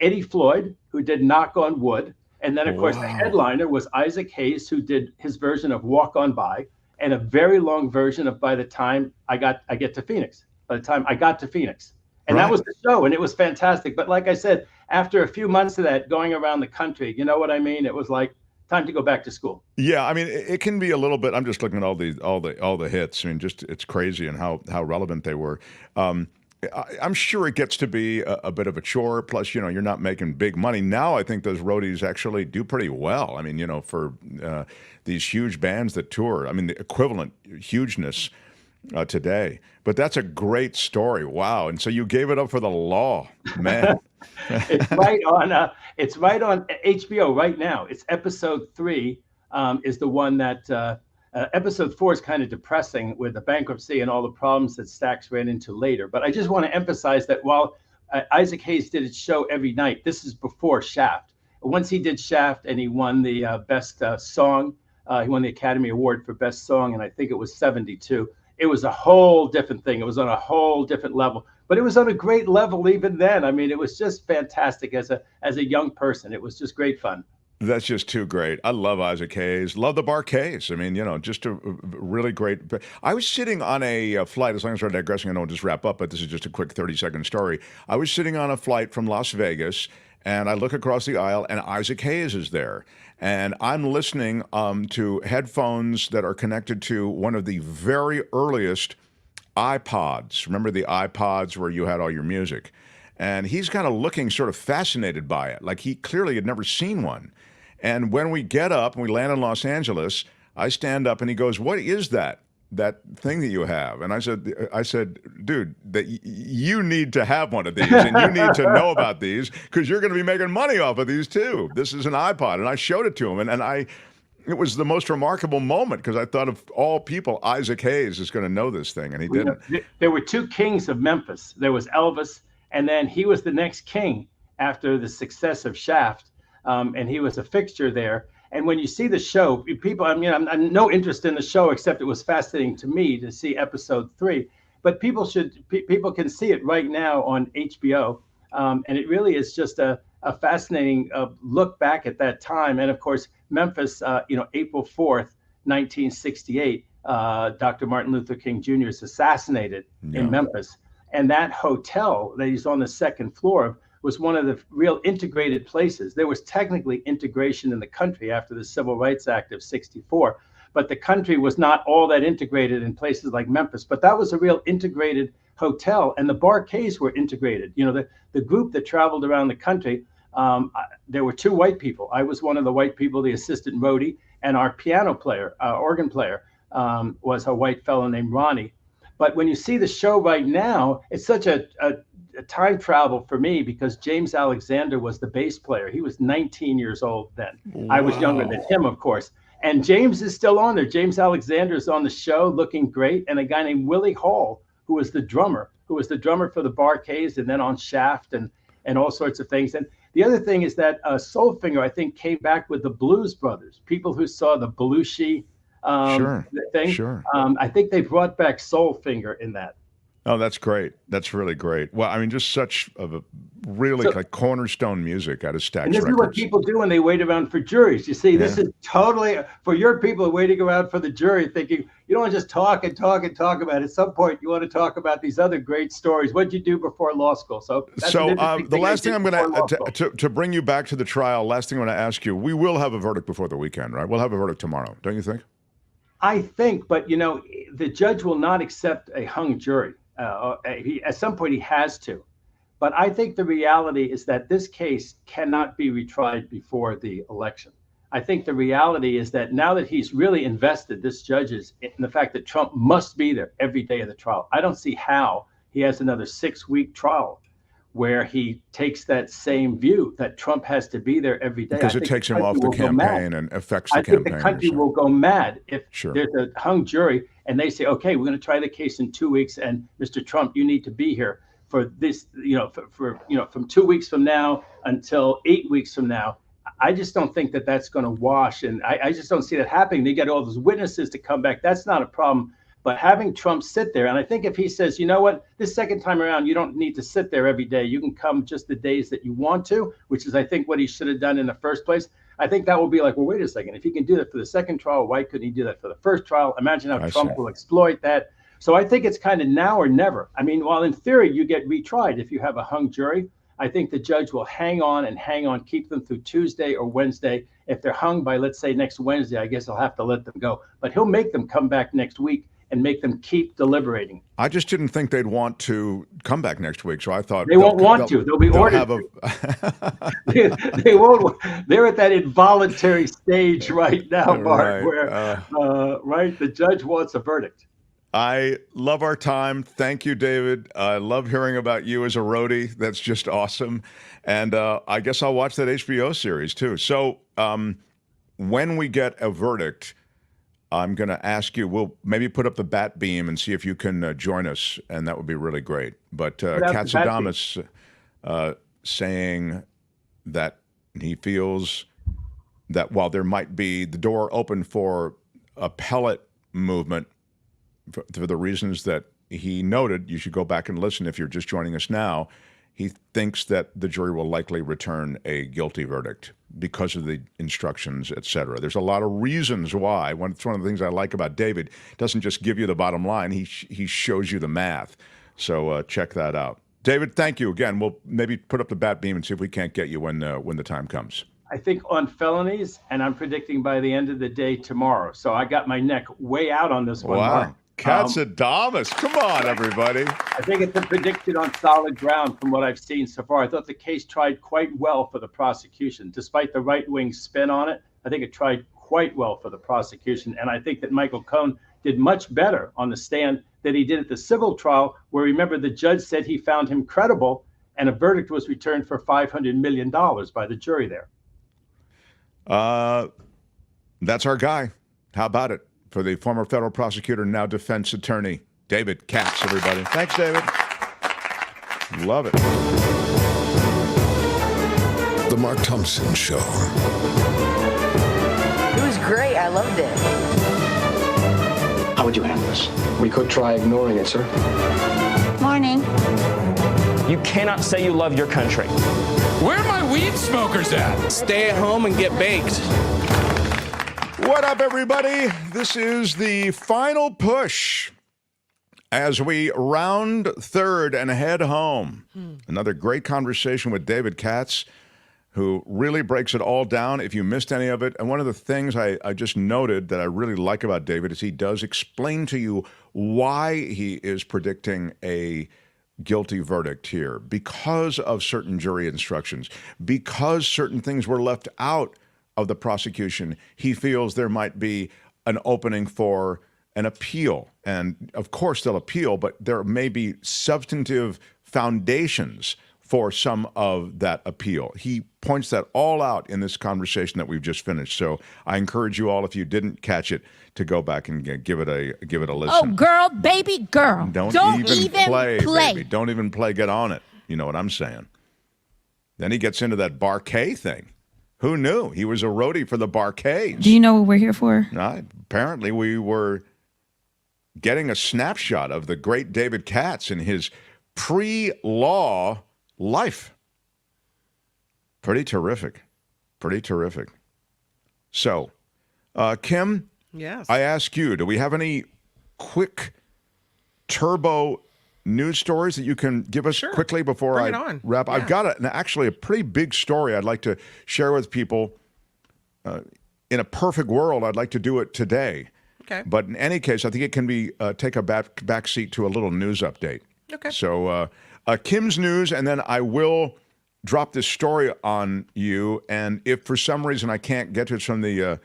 Eddie Floyd, who did Knock on Wood. And then, of course, the headliner was Isaac Hayes, who did his version of Walk On By, and a very long version of By the Time I Get to Phoenix. By the time I got to Phoenix. And that was the show, and it was fantastic. But like I said, after a few months of that, going around the country, you know what I mean? It was like time to go back to school. Yeah, I mean, it can be a little bit. I'm just looking at all the hits. I mean, just it's crazy and how relevant they were. I'm sure it gets to be a bit of a chore. Plus, you're not making big money. Now I think those roadies actually do pretty well. I mean, for these huge bands that tour, I mean, the equivalent hugeness today. But that's a great story. Wow. And so you gave it up for the law, man. It's right on HBO right now. It's episode 3 is the one that episode 4 is kind of depressing with the bankruptcy and all the problems that Stax ran into later. But I just want to emphasize that while Isaac Hayes did his show every night, this is before Shaft. Once he did Shaft and he won the best song, he won the Academy Award for Best Song, and I think it was 72. It was a whole different thing. It was on a whole different level, but it was on a great level even then. I mean, it was just fantastic as a young person. It was just great fun. That's just too great. I love Isaac Hayes. Love the Bar-Kays. I mean, just a really great. I was sitting on a flight, as long as we're digressing, I know we'll just wrap up, but this is just a quick 30-second story. I was sitting on a flight from Las Vegas, and I look across the aisle, and Isaac Hayes is there. And I'm listening to headphones that are connected to one of the very earliest iPods. Remember the iPods where you had all your music? And he's kind of looking sort of fascinated by it, like he clearly had never seen one. And when we get up and we land in Los Angeles, I stand up and he goes, "What is that thing that you have?" And I said, "Dude, you need to have one of these, and you need to know about these because you're going to be making money off of these too. This is an iPod." And I showed it to him, and it was the most remarkable moment because I thought of all people, Isaac Hayes is going to know this thing, and he didn't. There were 2 kings of Memphis. There was Elvis, and then he was the next king after the success of Shaft, and he was a fixture there. And when you see the show, people, I'm no interest in the show, except it was fascinating to me to see episode 3. But people can see it right now on HBO. And it really is just a fascinating look back at that time. And of course, Memphis, April 4th, 1968, Dr. Martin Luther King Jr. is assassinated in Memphis. And that hotel that he's on the 2nd floor of was one of the real integrated places. There was technically integration in the country after the Civil Rights Act of 64, but the country was not all that integrated in places like Memphis. But that was a real integrated hotel, and the Bar-Kays were integrated. The group that traveled around the country, there were 2 white people. I was one of the white people, the assistant roadie, and our piano player, organ player, was a white fellow named Ronnie. But when you see the show right now, it's such a time travel for me because James Alexander was the bass player. He was 19 years old then. Wow. I was younger than him, of course. And James is still on there. James Alexander is on the show looking great. And a guy named Willie Hall, who was the drummer for the Bar-Kays and then on Shaft and all sorts of things. And the other thing is that Soulfinger, I think, came back with the Blues Brothers, people who saw the Belushi thing. Sure. I think they brought back Soulfinger in that. Oh, that's great. That's really great. Well, I mean, just such a really like cornerstone music out of Stax And this Records. is what people do when they wait around for juries. You see, this is totally for your people waiting around for the jury, thinking you don't want to just talk and talk and talk about it. At some point, you want to talk about these other great stories. What'd you do before law school? So the last thing I'm going to bring you back to the trial. Last thing I want to ask you: we will have a verdict before the weekend, right? We'll have a verdict tomorrow, don't you think? I think, but the judge will not accept a hung jury. At some point, he has to. But I think the reality is that this case cannot be retried before the election. I think the reality is that now that he's really invested, this judge is in the fact that Trump must be there every day of the trial. I don't see how he has another 6-week trial where he takes that same view that Trump has to be there every day. Because it takes him off the campaign and affects the campaign. I think the country will go mad if Sure. there's a hung jury and they say, okay, we're going to try the case in 2 weeks, and Mr. Trump, you need to be here for this, from 2 weeks from now until 8 weeks from now. I just don't think that that's going to wash, and I just don't see that happening. They get all those witnesses to come back. That's not a problem. But having Trump sit there, and I think if he says, you know what, this second time around, you don't need to sit there every day. You can come just the days that you want to, which is, I think, what he should have done in the first place. I think that will be like, well, wait a second. If he can do that for the second trial, why couldn't he do that for the first trial? Imagine how Trump will exploit that. So I think it's kind of now or never. I mean, while in theory, you get retried if you have a hung jury, I think the judge will hang on, keep them through Tuesday or Wednesday. If they're hung by, let's say, next Wednesday, I guess I'll have to let them go. But he'll make them come back next week and make them keep deliberating. I just didn't think they'd want to come back next week, so I thought they won't want to. They'll be ordered. They won't. They're at that involuntary stage right now, Bart, where the judge wants a verdict. I love our time. Thank you, David. I love hearing about you as a roadie. That's just awesome. And I guess I'll watch that HBO series too. So when we get a verdict, I'm going to ask you, we'll maybe put up the bat beam and see if you can join us, and that would be really great. But Katz saying that he feels that while there might be the door open for appellate movement for the reasons that he noted, you should go back and listen if you're just joining us now, he thinks that the jury will likely return a guilty verdict because of the instructions, et cetera. There's a lot of reasons why. It's one of the things I like about David. He doesn't just give you the bottom line. He shows you the math. So check that out. David, thank you again. We'll maybe put up the bat beam and see if we can't get you when the time comes. I think on felonies, and I'm predicting by the end of the day tomorrow. So I got my neck way out on this one. Wow. Katz-Adamus. Come on, everybody. I think it's predicted on solid ground from what I've seen so far. I thought the case tried quite well for the prosecution. Despite the right-wing spin on it, I think it tried quite well for the prosecution. And I think that Michael Cohen did much better on the stand than he did at the civil trial, where, remember, the judge said he found him credible, and a verdict was returned for $500 million by the jury there. That's our guy. How about it? For the former federal prosecutor, now defense attorney, David Katz, everybody. Thanks, David. Love it. The Mark Thompson Show. It was great. I loved it. How would you handle this? We could try ignoring it, sir. Morning. You cannot say you love your country. Where are my weed smokers at? Stay at home and get baked. What up, everybody? This is the final push as we round third and head home. Another great conversation with David Katz, who really breaks it all down if you missed any of it. And one of the things I just noted that I really like about David is he does explain to you why he is predicting a guilty verdict here, because of certain jury instructions, because certain things were left out of the prosecution. He feels there might be an opening for an appeal. And of course they'll appeal, but there may be substantive foundations for some of that appeal. He points that all out in this conversation that we've just finished. So I encourage you all, if you didn't catch it, to go back and give it a listen. Oh, girl, baby, girl. Don't even play, baby. Don't even play. Get on it. You know what I'm saying? Then he gets into that Barquet thing. Who knew? He was a roadie for the Barquets. Do you know what we're here for? Apparently, we were getting a snapshot of the great David Katz in his pre-law life. Pretty terrific. Pretty terrific. So, Kim, yes. I ask you, do we have any quick turbo news stories that you can give us quickly before I wrap? Yeah. I've got actually a pretty big story I'd like to share with people. In a perfect world, I'd like to do it today. Okay. But in any case, I think it can be take a back seat to a little news update. Okay. So Kim's news, and then I will drop this story on you. And if for some reason I can't get to it from the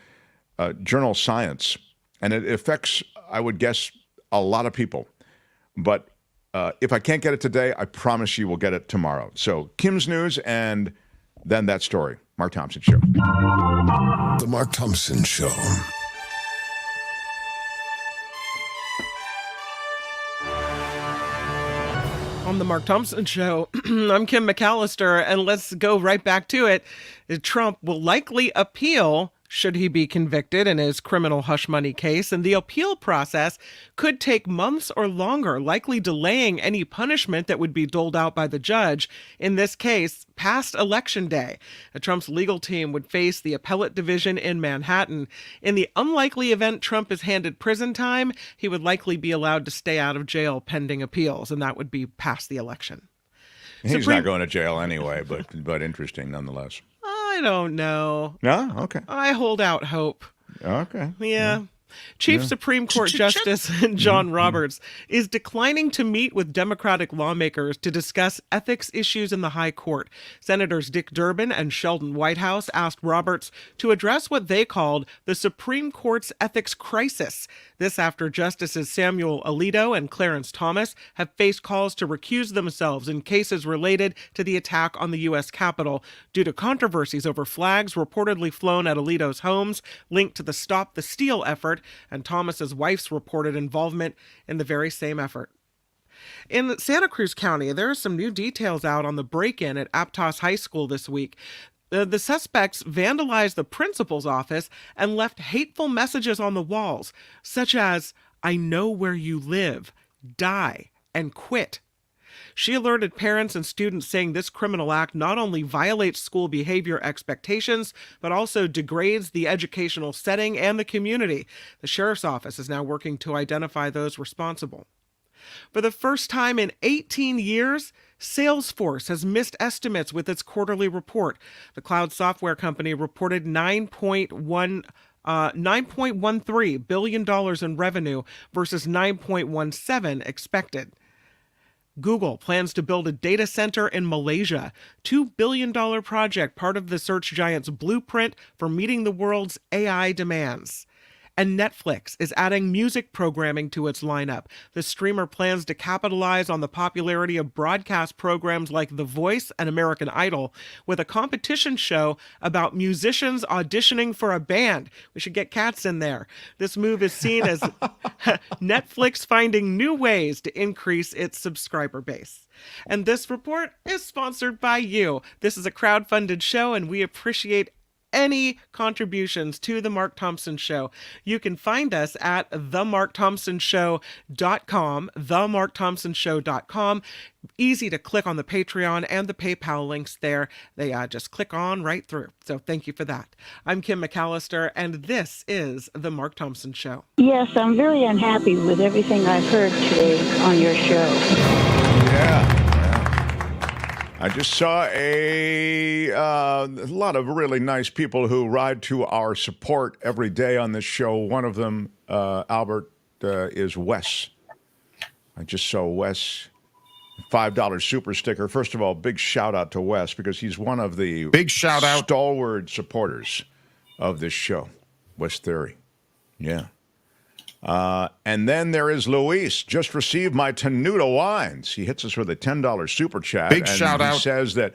journal Science, and it affects, I would guess, a lot of people, but if I can't get it today, I promise you we'll get it tomorrow. So Kim's news and then that story. Mark Thompson Show. The Mark Thompson Show. On the Mark Thompson Show, I'm Kim McAllister, and let's go right back to it. Trump will likely appeal should he be convicted in his criminal hush money case, and the appeal process could take months or longer, likely delaying any punishment that would be doled out by the judge in this case past Election Day. Trump's legal team would face the appellate division in Manhattan. In the unlikely event Trump is handed prison time, he would likely be allowed to stay out of jail pending appeals, and that would be past the election. He's not going to jail anyway, but interesting nonetheless. I don't know. No? Okay. I hold out hope. Okay. Yeah. Chief Supreme Court Justice John Roberts is declining to meet with Democratic lawmakers to discuss ethics issues in the high court. Senators Dick Durbin and Sheldon Whitehouse asked Roberts to address what they called the Supreme Court's ethics crisis. This after Justices Samuel Alito and Clarence Thomas have faced calls to recuse themselves in cases related to the attack on the U.S. Capitol due to controversies over flags reportedly flown at Alito's homes linked to the Stop the Steal effort and Thomas's wife's reported involvement in the very same effort. In Santa Cruz County, there are some new details out on the break-in at Aptos High School this week. The suspects vandalized the principal's office and left hateful messages on the walls, such as, "I know where you live, die, and quit." She alerted parents and students, saying this criminal act not only violates school behavior expectations, but also degrades the educational setting and the community. The sheriff's office is now working to identify those responsible. For the first time in 18 years, Salesforce has missed estimates with its quarterly report. The cloud software company reported $9.13 billion in revenue versus $9.17 expected. Google plans to build a data center in Malaysia, $2 billion project, part of the search giant's blueprint for meeting the world's AI demands. And Netflix is adding music programming to its lineup. The streamer plans to capitalize on the popularity of broadcast programs like The Voice and American Idol with a competition show about musicians auditioning for a band. We should get Katz in there. This move is seen as Netflix finding new ways to increase its subscriber base. And this report is sponsored by you. This is a crowd-funded show, and we appreciate any contributions to The Mark Thompson Show. You can find us at themarkthompsonshow.com, themarkthompsonshow.com. Easy to click on the Patreon and the PayPal links there. They just click on right through. So thank you for that. I'm Kim McAllister, and this is The Mark Thompson Show. Yes, I'm very unhappy with everything I've heard today on your show. Yeah. I just saw a lot of really nice people who ride to our support every day on this show. One of them, Albert, is Wes. I just saw Wes, $5 super sticker. First of all, big shout out to Wes because he's one of the stalwart supporters of this show. Wes Theory. Yeah. And then there is Luis, just received my Tenuta wines. He hits us with a $10 super chat. Big shout out. He says that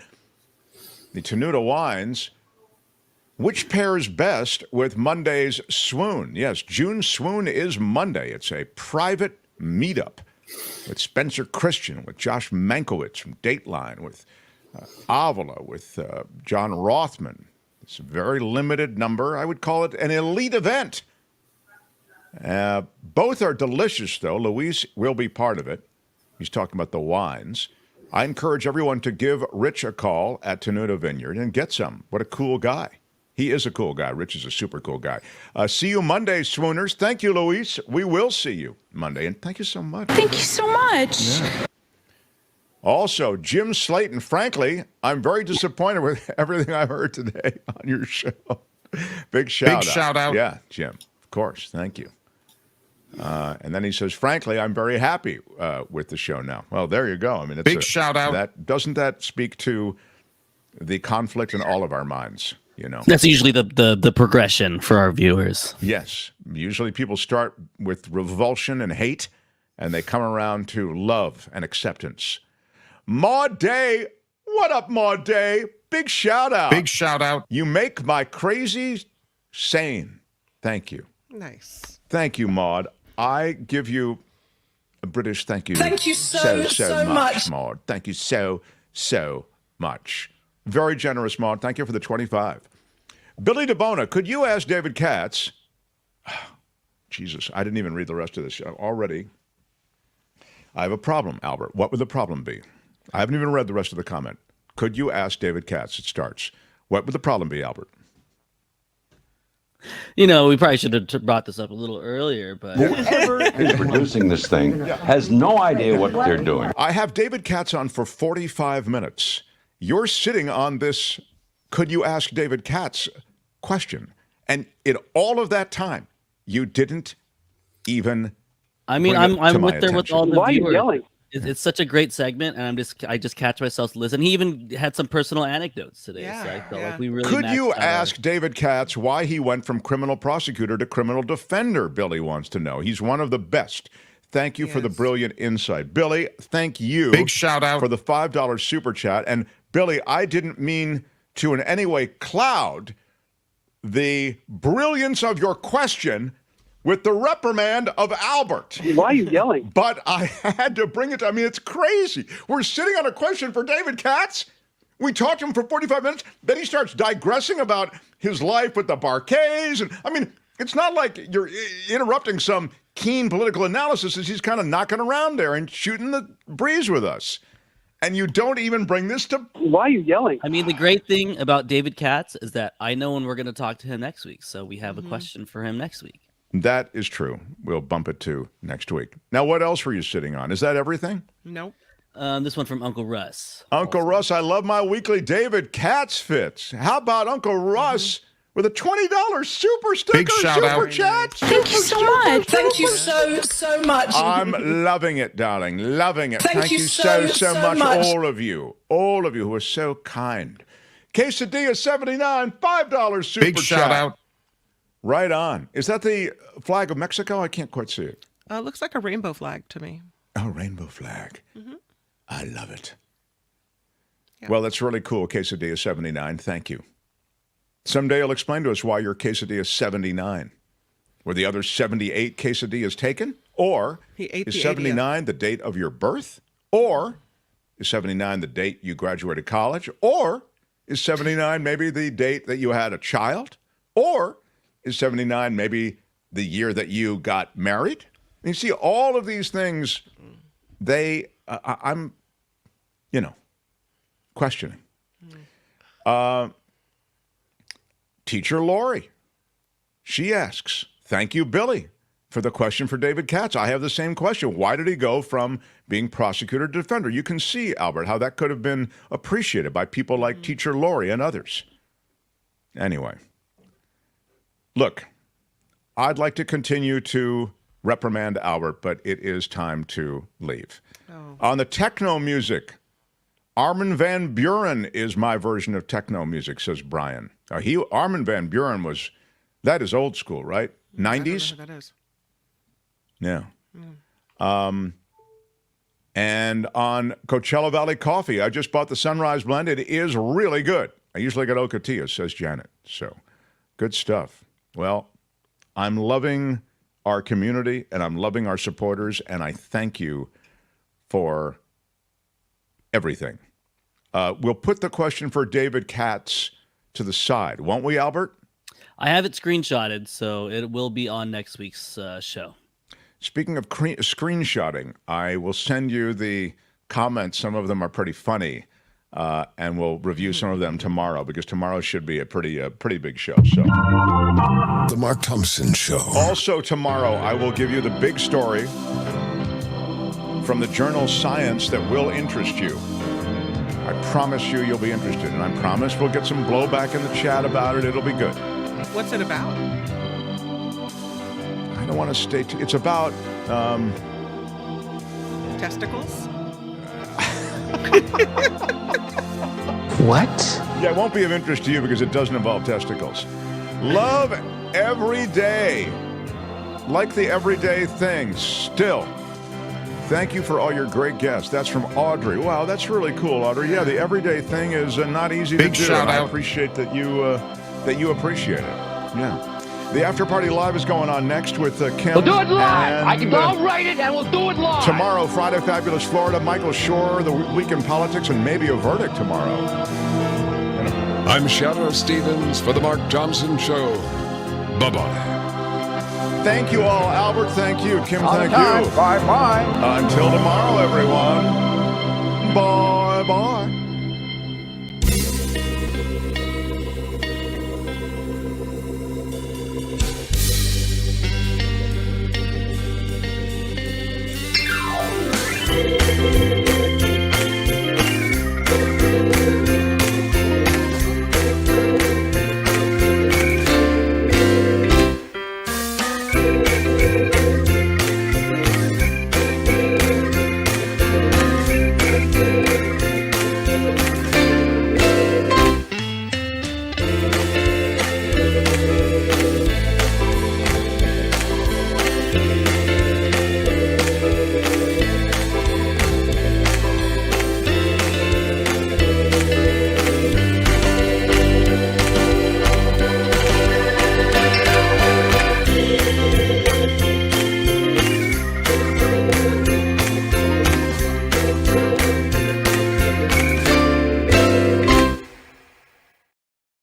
the Tenuta wines, which pairs best with Monday's swoon? Yes, June swoon is Monday. It's a private meetup with Spencer Christian, with Josh Mankiewicz from Dateline, with Avila, with John Rothman. It's a very limited number. I would call it an elite event. Both are delicious, though. Luis will be part of it. He's talking about the wines. I encourage everyone to give Rich a call at Tenuta Vineyard and get some. What a cool guy. He is a cool guy. Rich is a super cool guy. See you Monday, swooners. Thank you, Luis. We will see you Monday, and thank you so much. Thank you so much. Yeah. Also, Jim Slayton, frankly, I'm very disappointed with everything I've heard today on your show. Big shout out. Yeah, Jim, of course. Thank you. And then he says, frankly, I'm very happy with the show now. Well, there you go. I mean, it's big shout out. Doesn't that speak to the conflict in all of our minds? You know, that's usually the progression for our viewers. Yes, usually people start with revulsion and hate, and they come around to love and acceptance. Maud Day, what up, Maud Day? Big shout out. Big shout out. You make my crazy sane. Thank you. Nice. Thank you, Maud. I give you a British thank you. Thank you so much, Maud. Thank you so much. Very generous, Maud. Thank you for the 25. Billy DeBona, could you ask David Katz? Jesus, I didn't even read the rest of this already. I have a problem, Albert. What would the problem be? I haven't even read the rest of the comment. Could you ask David Katz? It starts. What would the problem be, Albert? We probably should have brought this up a little earlier, but Whoever is producing this thing has no idea what they're doing. I have David Katz on for 45 minutes. You're sitting on this, could you ask David Katz question? And in all of that time, you didn't even I'm with there with all the Why viewers. Are you yelling? It's such a great segment, and I just catch myself listening. He even had some personal anecdotes today, so I felt like we really. Could you ask David Katz why he went from criminal prosecutor to criminal defender? Billy wants to know. He's one of the best. Thank you for the brilliant insight, Billy. Thank you. Big shout out for the $5 super chat. And Billy, I didn't mean to in any way cloud the brilliance of your question with the reprimand of Albert. Why are you yelling? But I had to bring it. I mean, it's crazy. We're sitting on a question for David Katz. We talked to him for 45 minutes. Then he starts digressing about his life with the Barquets. And I mean, it's not like you're interrupting some keen political analysis as he's kind of knocking around there and shooting the breeze with us. And you don't even bring this to... Why are you yelling? I mean, the great thing about David Katz is that I know when we're going to talk to him next week. So we have a question for him next week. That is true. We'll bump it to next week. Now, what else were you sitting on? Is that everything? Nope. This one from Uncle Russ. Uncle Russ, I love my weekly David Katz fits. How about Uncle Russ with a $20 super sticker, Big shout super out. chat? Thank you so much. Thank you so much. I'm loving it, darling. Loving it. Thank you so so much, all of you who are so kind. Quesadilla 79, $5 super Big chat. shout out. Right on. Is that the flag of Mexico? I can't quite see it. Looks like a rainbow flag to me. Oh, rainbow flag. I love it. Yeah. Well, that's really cool, Quesadilla 79. Thank you. Someday you'll explain to us why your Quesadilla 79. Were the other 78 quesadillas taken? Or is 79 the date of your birth? Or is 79 the date you graduated college? Or is 79 maybe the date that you had a child? Or is 79 maybe the year that you got married? And you see, all of these things, I'm, questioning. Teacher Lori, she asks, thank you, Billy, for the question for David Katz. I have the same question. Why did he go from being prosecutor to defender? You can see, Albert, how that could have been appreciated by people like Teacher Lori and others. Anyway, look, I'd like to continue to reprimand Albert, but it is time to leave. On the techno music, Armin van Buren is my version of techno music, says Brian. Armin van Buren that is old school, right? 90s? I don't know who that is. Yeah. And on Coachella Valley Coffee, I just bought the Sunrise Blend. It is really good. I usually get Ocotillo, says Janet. So, good stuff. Well, I'm loving our community, and I'm loving our supporters, and I thank you for everything. We'll put the question for David Katz to the side, won't we, Albert? I have it screenshotted, so it will be on next week's show. Speaking of screenshotting, I will send you the comments. Some of them are pretty funny, and we'll review some of them tomorrow, because tomorrow should be a pretty big show. So, The Mark Thompson Show. Also tomorrow, I will give you the big story from the journal Science that will interest you. I promise you'll be interested, and I promise we'll get some blowback in the chat about it. It'll be good. What's it about? I don't want to stay it's about testicles. What? Yeah, it won't be of interest to you because it doesn't involve testicles. Love every day, like the everyday things. Still, Thank you for all your great guests. That's from Audrey. Wow, that's really cool, Audrey. Yeah, the everyday thing is not easy to do. Shout I out. appreciate that you appreciate it. Yeah. The After Party Live is going on next with Kim. We'll do it live. And, I'll write it and we'll do it live. Tomorrow, Friday Fabulous Florida, Michael Shore, the Week in Politics, and maybe a verdict tomorrow. I'm Shadow Stevens for the Mark Thompson Show. Bye-bye. Thank you all. Albert, thank you. Kim, thank you. Bye-bye. Until tomorrow, everyone. Bye-bye.